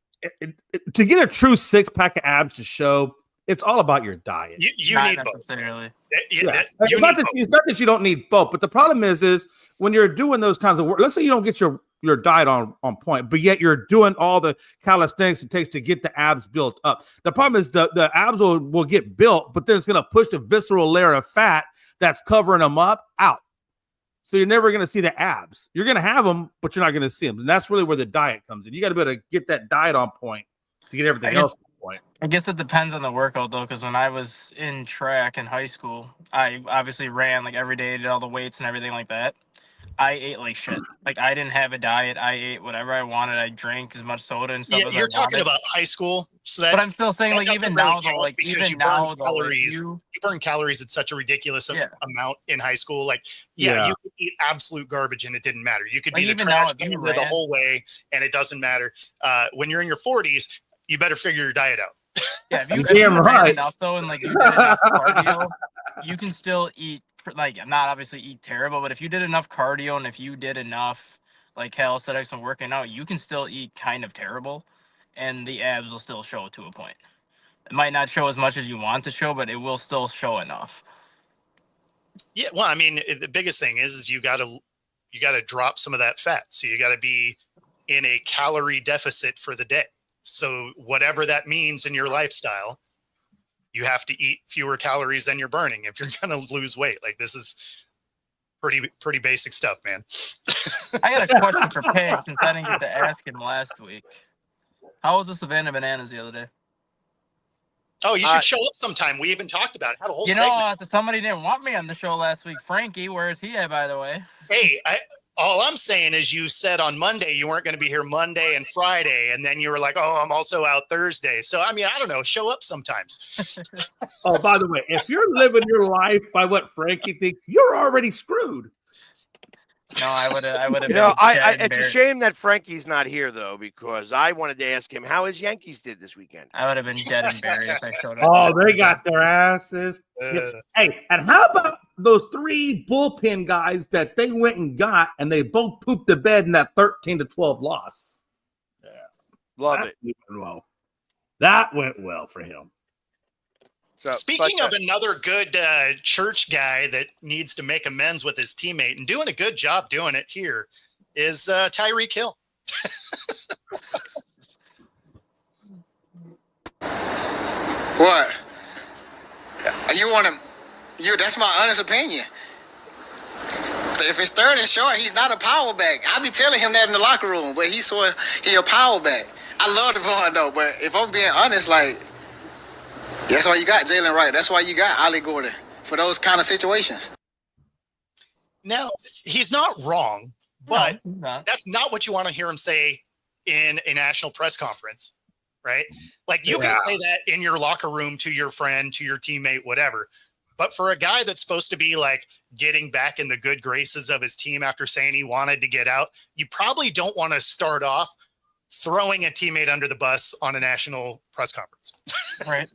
B: To get a true 6-pack of abs to show, it's all about your diet.
A: You need both.
F: It's
B: not that you don't need both, but the problem is when you're doing those kinds of work, let's say you don't get your diet on point, but yet you're doing all the calisthenics it takes to get the abs built up. The problem is the abs will get built, but then it's going to push the visceral layer of fat that's covering them up out. So you're never going to see the abs. You're going to have them, but you're not going to see them. And that's really where the diet comes in. You got to be able to get that diet on point to get everything else on point.
F: I guess it depends on the workout, though, because when I was in track in high school, I obviously ran like every day, did all the weights and everything like that. I ate like shit. Like I didn't have a diet. I ate whatever I wanted. I drank as much soda and stuff.
A: Yeah, you're talking about high school, so that.
F: But I'm still saying, like even now, though, like even now,
A: calories. You burn calories at such a ridiculous amount in high school. Like, you could eat absolute garbage and it didn't matter. You could be the trash can the whole way and it doesn't matter. When you're in your 40s, you better figure your diet out.
F: Yeah, if you ran enough though, and like you did enough cardio, you can still eat. Like not obviously eat terrible, but if you did enough cardio and if you did enough like calisthenics and working out, you can still eat kind of terrible and the abs will still show to a point. It might not show as much as you want to show, but it will still show enough.
A: Yeah, well, I mean, the biggest thing is you got to drop some of that fat. So you got to be in a calorie deficit for the day. So whatever that means in your lifestyle, you have to eat fewer calories than you're burning if you're going to lose weight. Like, this is pretty basic stuff, man.
F: I got a question for Peg since I didn't get to ask him last week. How was the Savannah Bananas the other day?
A: Oh, you should show up sometime. We even talked about it. Had a whole
F: You
A: segment.
F: know, somebody didn't want me on the show last week. Frankie, where is he at, by the way?
A: Hey, all I'm saying is you said on Monday you weren't going to be here Monday and Friday, and then you were like, oh, I'm also out Thursday. So, I mean, I don't know. Show up sometimes.
B: Oh, by the way, if you're living your life by what Frankie thinks, you're already screwed.
F: No, I would have.
D: You know, it's a shame that Frankie's not here though, because I wanted to ask him how his Yankees did this weekend.
F: I would have been dead and buried if I showed up.
B: Oh, they got their asses. Hey, and how about those 3 bullpen guys that they went and got, and they both pooped the bed in that 13-12 loss? Yeah,
D: Love it.
B: That went well for him.
D: So,
A: Speaking of another good church guy that needs to make amends with his teammate and doing a good job doing it here is Tyreek Hill.
G: What? You want him? That's my honest opinion. If it's 3rd and short, he's not a power back. I be telling him that in the locker room, but he a power back. I love Devon though, but if I'm being honest, like, that's why you got Jalen Wright. That's why you got Ollie Gordon for those kind of situations.
A: Now, he's not wrong, but
F: No.
A: that's not what you want to hear him say in a national press conference, right? Like, you can say that in your locker room to your friend, to your teammate, whatever. But for a guy that's supposed to be like getting back in the good graces of his team after saying he wanted to get out, you probably don't want to start off throwing a teammate under the bus on a national press conference.
F: Right.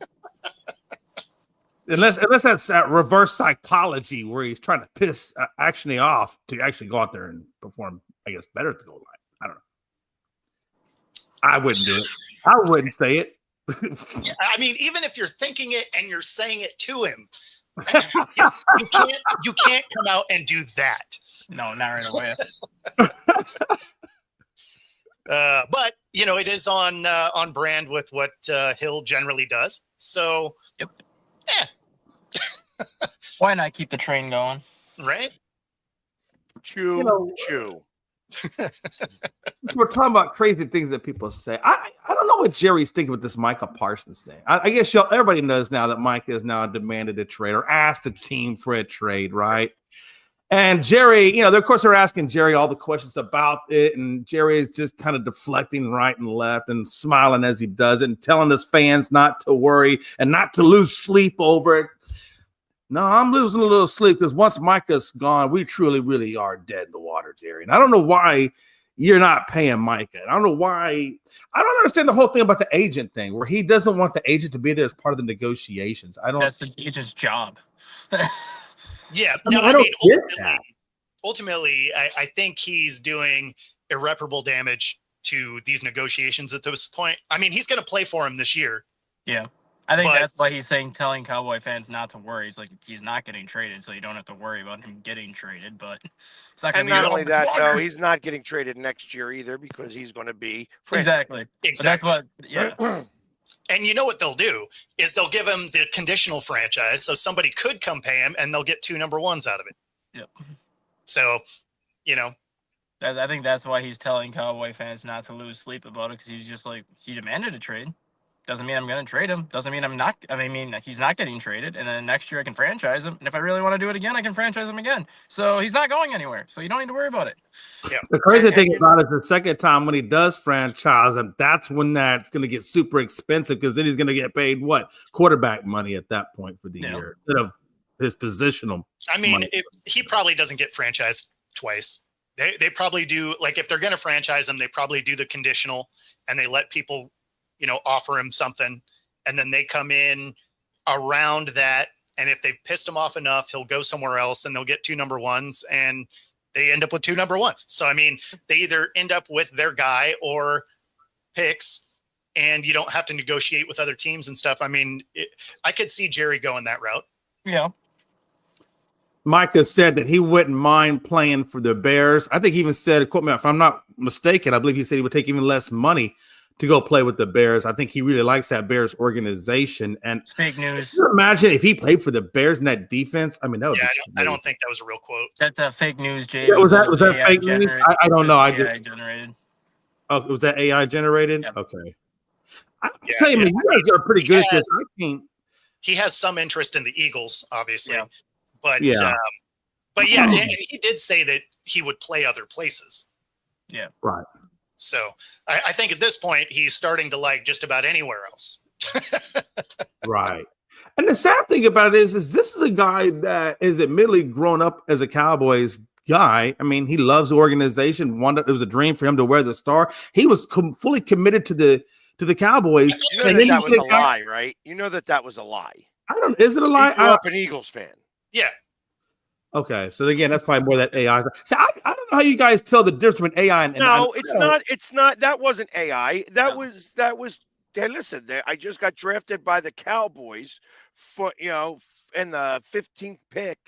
B: Unless that's reverse psychology where he's trying to piss actually off to actually go out there and perform, I guess, better at the goal line. I don't know. I wouldn't do it. I wouldn't say it.
A: Yeah, I mean, even if you're thinking it and you're saying it to him, you can't come out and do that.
F: No, not right away.
A: But you know, it is on brand with what Hill generally does. So,
F: Yep.
A: Yeah.
F: Why not keep the train going?
A: Right?
D: Chew.
B: We're talking about crazy things that people say. I don't know what Jerry's thinking with this Micah Parsons thing. I guess everybody knows now that Micah has now demanded a trade or asked the team for a trade, right? And Jerry, of course, they're asking Jerry all the questions about it, and Jerry is just kind of deflecting right and left and smiling as he does it and telling his fans not to worry and not to lose sleep over it. No, I'm losing a little sleep because once Micah's gone, we truly, really are dead in the water, Jerry. And I don't know why you're not paying Micah. I don't know why. I don't understand the whole thing about the agent thing where he doesn't want the agent to be there as part of the negotiations.
F: That's the agent's job.
A: Yeah.
B: I don't get that.
A: Ultimately, I think he's doing irreparable damage to these negotiations at this point. I mean, he's going to play for him this year.
F: Yeah. I think that's why he's telling Cowboy fans not to worry. He's like, he's not getting traded, so you don't have to worry about him getting traded. But it's not going to be.
D: And not only that, though, he's not getting traded next year either because he's going to be
F: exactly. That's what. Yeah.
A: And you know what they'll do is they'll give him the conditional franchise, so somebody could come pay him, and they'll get 2 number 1s out of it.
F: Yep.
A: So,
F: I think that's why he's telling Cowboy fans not to lose sleep about it because he's just like, he demanded a trade. Doesn't mean I'm going to trade him. Doesn't mean I'm not. I mean, he's not getting traded. And then next year I can franchise him. And if I really want to do it again, I can franchise him again. So he's not going anywhere. So you don't need to worry about it.
A: Yeah.
B: The crazy thing about it is the second time when he does franchise him, that's when that's going to get super expensive because then he's going to get paid quarterback money at that point for the year instead of his positional.
A: I mean,
B: money.
A: he probably doesn't get franchised twice. They probably do. Like if they're going to franchise him, they probably do the conditional and they let people offer him something, and then they come in around that. And if they've pissed him off enough, he'll go somewhere else and they'll get 2 number 1s and they end up with 2 number 1s. So, I mean, they either end up with their guy or picks and you don't have to negotiate with other teams and stuff. I mean, I could see Jerry going that route.
F: Yeah.
B: Micah said that he wouldn't mind playing for the Bears. I think he even said, quote me if I'm not mistaken, I believe he said he would take even less money to go play with the Bears. I think he really likes that Bears organization. And
F: It's fake news.
B: can you imagine if he played for the Bears in that defense? I mean, that would
A: Yeah,
B: be
A: I don't think that was a real quote.
F: That's fake news, Jay.
B: Yeah, was that
F: AI
B: fake news? I don't know. I
F: AI
B: just
F: generated.
B: oh, was that AI generated?
F: Yep.
B: Okay. I
A: Yeah,
B: tell you,
A: yeah.
B: man, you guys are pretty
A: He
B: good at this.
A: has-
B: I can't.
A: He has some interest in the Eagles, obviously,
F: Yeah.
A: but
B: Yeah.
A: and he did say that he would play other places.
F: Yeah.
B: Right.
A: So I think at this point he's starting to like just about anywhere else.
B: Right. And the sad thing about it is this is a guy that is admittedly grown up as a Cowboys guy. I mean, he loves the organization. It was a dream for him to wear the star. He was fully committed to the Cowboys.
D: You know
B: And
D: that
B: then
D: that
B: you
D: was
B: take
D: a
B: out-
D: lie, right? You know that was a lie.
B: I don't. Is it a
D: He
B: lie?
D: grew up an Eagles fan.
A: Yeah.
B: Okay, so again, that's probably more that AI. See, I don't know how you guys tell the difference between AI and
D: No, it's not. It's not. That wasn't AI. That was. Hey, listen. I just got drafted by the Cowboys for in the 15th pick.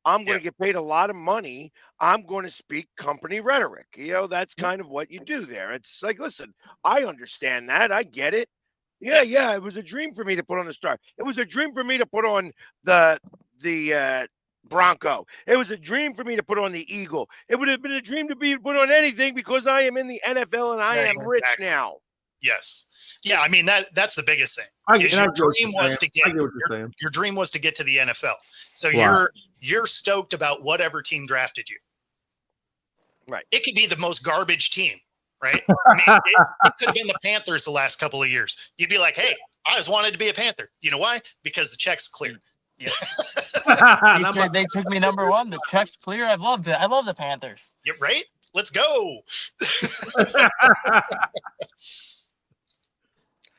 D: I'm going to get paid a lot of money. I'm going to speak company rhetoric. That's kind of what you do there. It's like, listen, I understand that. I get it. Yeah. It was a dream for me to put on the star. It was a dream for me to put on the Bronco. It was a dream for me to put on the Eagle. It would have been a dream to be put on anything because I am in the NFL and I am rich now.
A: Yes. Yeah. I mean that's the biggest thing.
B: Your
A: dream was to get
B: I get what you're saying.
A: your dream was to get to the NFL. So
B: Right.
A: you're stoked about whatever team drafted you.
D: Right.
A: It could be the most garbage team, right? I mean, it could have been the Panthers the last couple of years. You'd be like, hey, I always wanted to be a Panther. You know why? Because the check's clear.
F: Yeah. They took me number one. The check's clear. I love the Panthers.
A: Yeah, right? Let's go.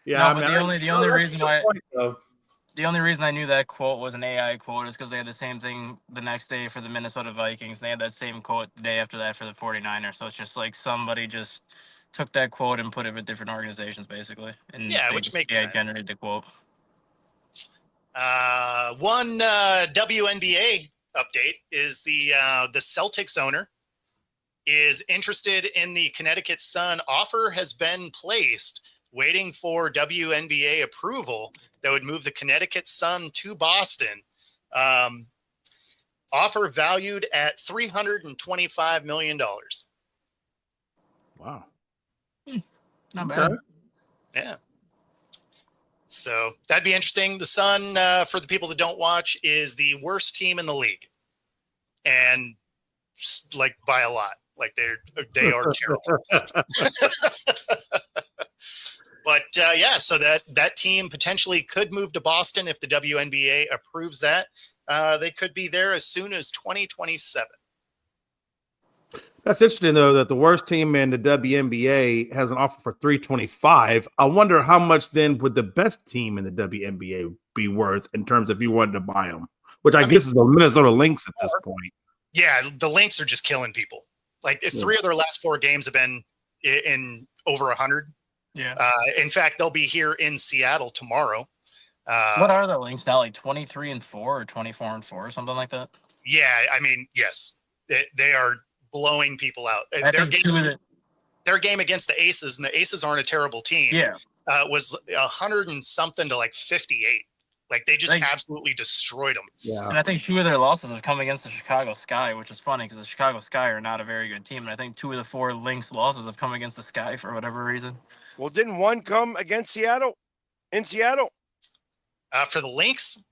B: Yeah,
F: No, but the only reason why the only reason I knew that quote was an AI quote is because they had the same thing the next day for the Minnesota Vikings. They had that same quote the day after that for the 49ers. So it's just like somebody just took that quote and put it with different organizations, basically. And
A: Yeah,
F: they
A: which
F: just
A: makes
F: AI
A: sense.
F: generated the quote.
A: One WNBA update is the Celtics owner is interested in the Connecticut Sun. Offer has been placed, waiting for WNBA approval that would move the Connecticut Sun to Boston. Offer valued at $325 million.
B: Wow.
F: Not bad.
A: Yeah. So that'd be interesting. The Sun, for the people that don't watch, is the worst team in the league. And like by a lot. Like they are terrible. But so that team potentially could move to Boston if the WNBA approves that. They could be there as soon as 2027.
B: That's interesting, though, that the worst team in the WNBA has an offer for $325. I wonder how much then would the best team in the WNBA be worth in terms of if you wanted to buy them, which I guess is the Minnesota Lynx at this point.
A: Yeah, the Lynx are just killing people. Like 3 of their last 4 games have been in over 100.
F: Yeah.
A: In fact, they'll be here in Seattle tomorrow.
F: What are the Lynx now? Like 23-4 or 24-4 or something like that?
A: Yeah, I mean, yes, they are blowing people out.
F: I think
A: Their game against the Aces, and the Aces aren't a terrible team.
F: Yeah.
A: Was 100 and something to like 58. Like they just absolutely destroyed them.
B: Yeah.
F: And I think 2 of their losses have come against the Chicago Sky, which is funny because the Chicago Sky are not a very good team. And I think 2 of the 4 Lynx losses have come against the Sky for whatever reason.
D: Well, didn't one come against Seattle? In Seattle?
A: For the Lynx?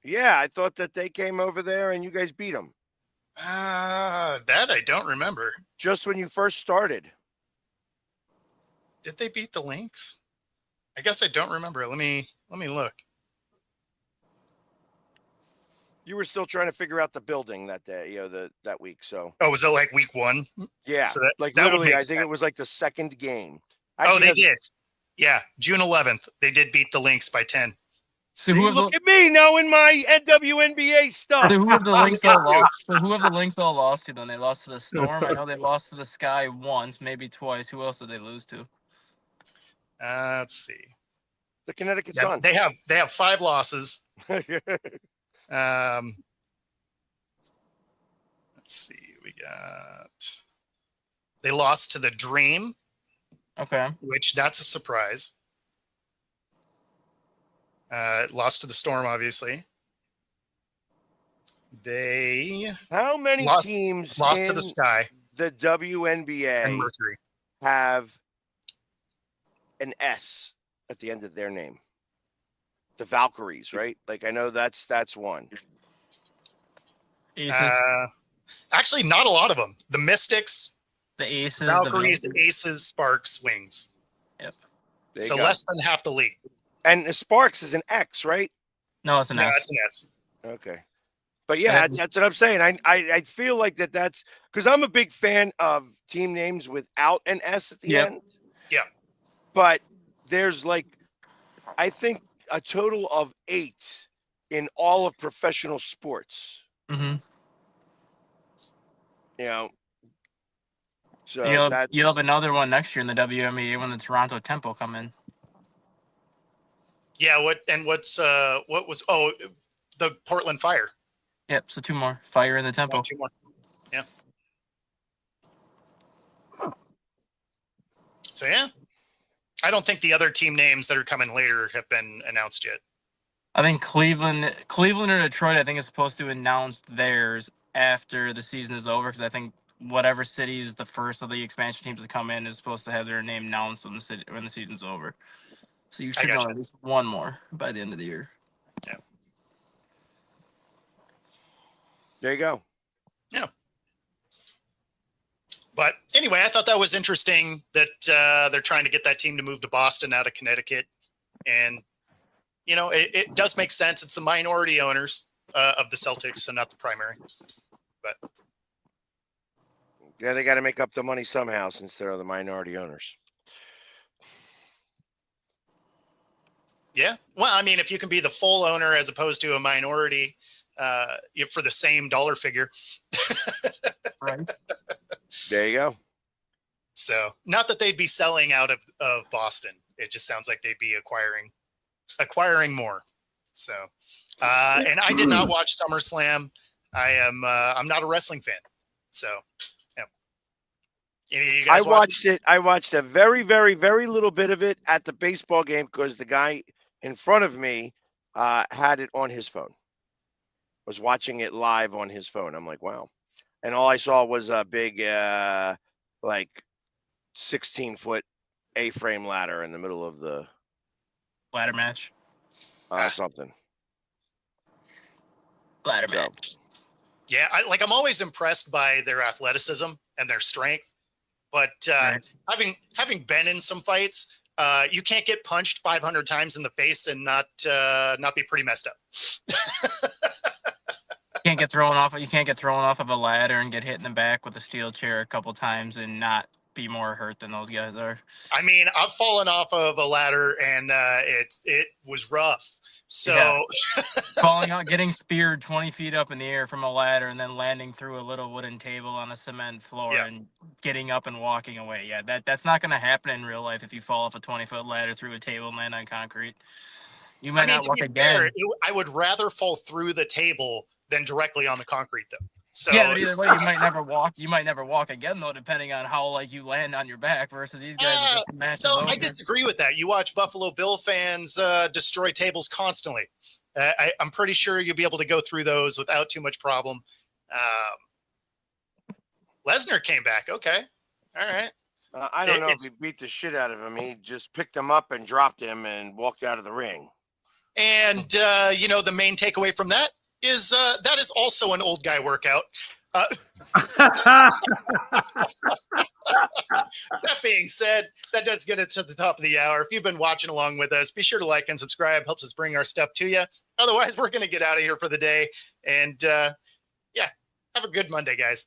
D: Yeah, I thought that they came over there and you guys beat them.
A: That I don't remember.
D: Just when you first started.
A: Did they beat the Lynx? I guess I don't remember. Let me look.
D: You were still trying to figure out the building that day, that week. So.
A: Oh, was it like week 1?
D: Yeah,
A: So
D: like
A: that would
D: literally,
A: make
D: I think
A: sense.
D: it was like the second game.
A: They did. Yeah, June 11th, they did beat the Lynx by 10.
F: So
D: look at me now in my WNBA stuff.
F: So who have the Lynx all lost? So who have the Lynx all lost to then? They lost to the Storm. I know they lost to the Sky once, maybe twice. Who else did they lose to?
A: Let's see.
D: The Connecticut
A: Yeah,
D: Sun.
A: they have 5 losses. Let's see. They lost to the Dream.
F: Okay.
A: which that's a surprise. Lost to the Storm, obviously. They
D: How many teams
A: lost to
D: in
A: the Sky
D: the
A: and
D: WNBA
A: Mercury.
D: have an S at the end of their name? The Valkyries, right? Like I know that's one.
F: Aces,
A: Actually, not a lot of them. The Mystics,
F: the Aces,
A: Valkyries, Aces, Sparks, Wings.
F: Yep.
D: There you
A: So
D: go.
A: less than half the league.
D: And the Sparks is an X, right?
F: No, it's an
A: No,
F: S.
A: it's an S.
D: Okay. But yeah, that's what I'm saying. I feel like that's because I'm a big fan of team names without an S at the end.
A: Yeah.
D: But there's like, I think a total of 8 in all of professional sports.
F: Mm-hmm.
D: You know, so
F: You'll have another one next year in the WNBA when the Toronto Tempo come in.
A: Yeah. What was the Portland Fire?
F: Yep. So 2 more. Fire in the Tempo.
A: 2 more. Yeah. So yeah, I don't think the other team names that are coming later have been announced yet.
F: I think Cleveland or Detroit, I think is supposed to announce theirs after the season is over, because I think whatever city is the first of the expansion teams to come in is supposed to have their name announced when the season's over. So you should know at least one more by the end of the year.
A: Yeah.
D: There you go.
A: Yeah. But anyway, I thought that was interesting that they're trying to get that team to move to Boston out of Connecticut. And, you know, it does make sense. It's the minority owners of the Celtics, so not the primary. But
D: yeah, they got to make up the money somehow since they're the minority owners.
A: Yeah. Well, I mean, if you can be the full owner as opposed to a minority for the same dollar figure.
F: Right.
D: There you go.
A: So not that they'd be selling out of Boston. It just sounds like they'd be acquiring more. So, and I did not watch SummerSlam. I'm not a wrestling fan. So, yeah. You guys
D: watched it. I watched a very, very, very little bit of it at the baseball game because the guy in front of me had it on his phone. Was watching it live on his phone. I'm like, wow. And all I saw was a big, like 16-foot A-frame ladder in the middle of the
F: Ladder match.
D: Something.
F: Ladder match.
A: Yeah, I'm always impressed by their athleticism and their strength. But having been in some fights, you can't get punched 500 times in the face and not be pretty messed up.
F: You can't get thrown off of a ladder and get hit in the back with a steel chair a couple times and not be more hurt than those guys are.
A: I mean, I've fallen off of a ladder and it was rough. So
F: yeah. Falling out, getting speared 20 feet up in the air from a ladder and then landing through a little wooden table on a cement floor and getting up and walking away. Yeah, that's not going to happen in real life if you fall off a 20-foot ladder through a table and land on concrete. You might not walk again.
A: Fair, I would rather fall through the table than directly on the concrete, though. So
F: yeah, but either way, you might never walk. You might never walk again, though, depending on how you land on your back. Versus these guys are just matches
A: so
F: over.
A: I disagree with that. You watch Buffalo Bill fans destroy tables constantly. I'm pretty sure you'll be able to go through those without too much problem. Lesnar came back. Okay, all right.
D: I don't know if he beat the shit out of him. He just picked him up and dropped him and walked out of the ring.
A: And the main takeaway from that is that is also an old guy workout. That being said, that does get it to the top of the hour. If you've been watching along with us, be sure to like and subscribe. Helps us bring our stuff to you. Otherwise, we're going to get out of here for the day. And have a good Monday, guys.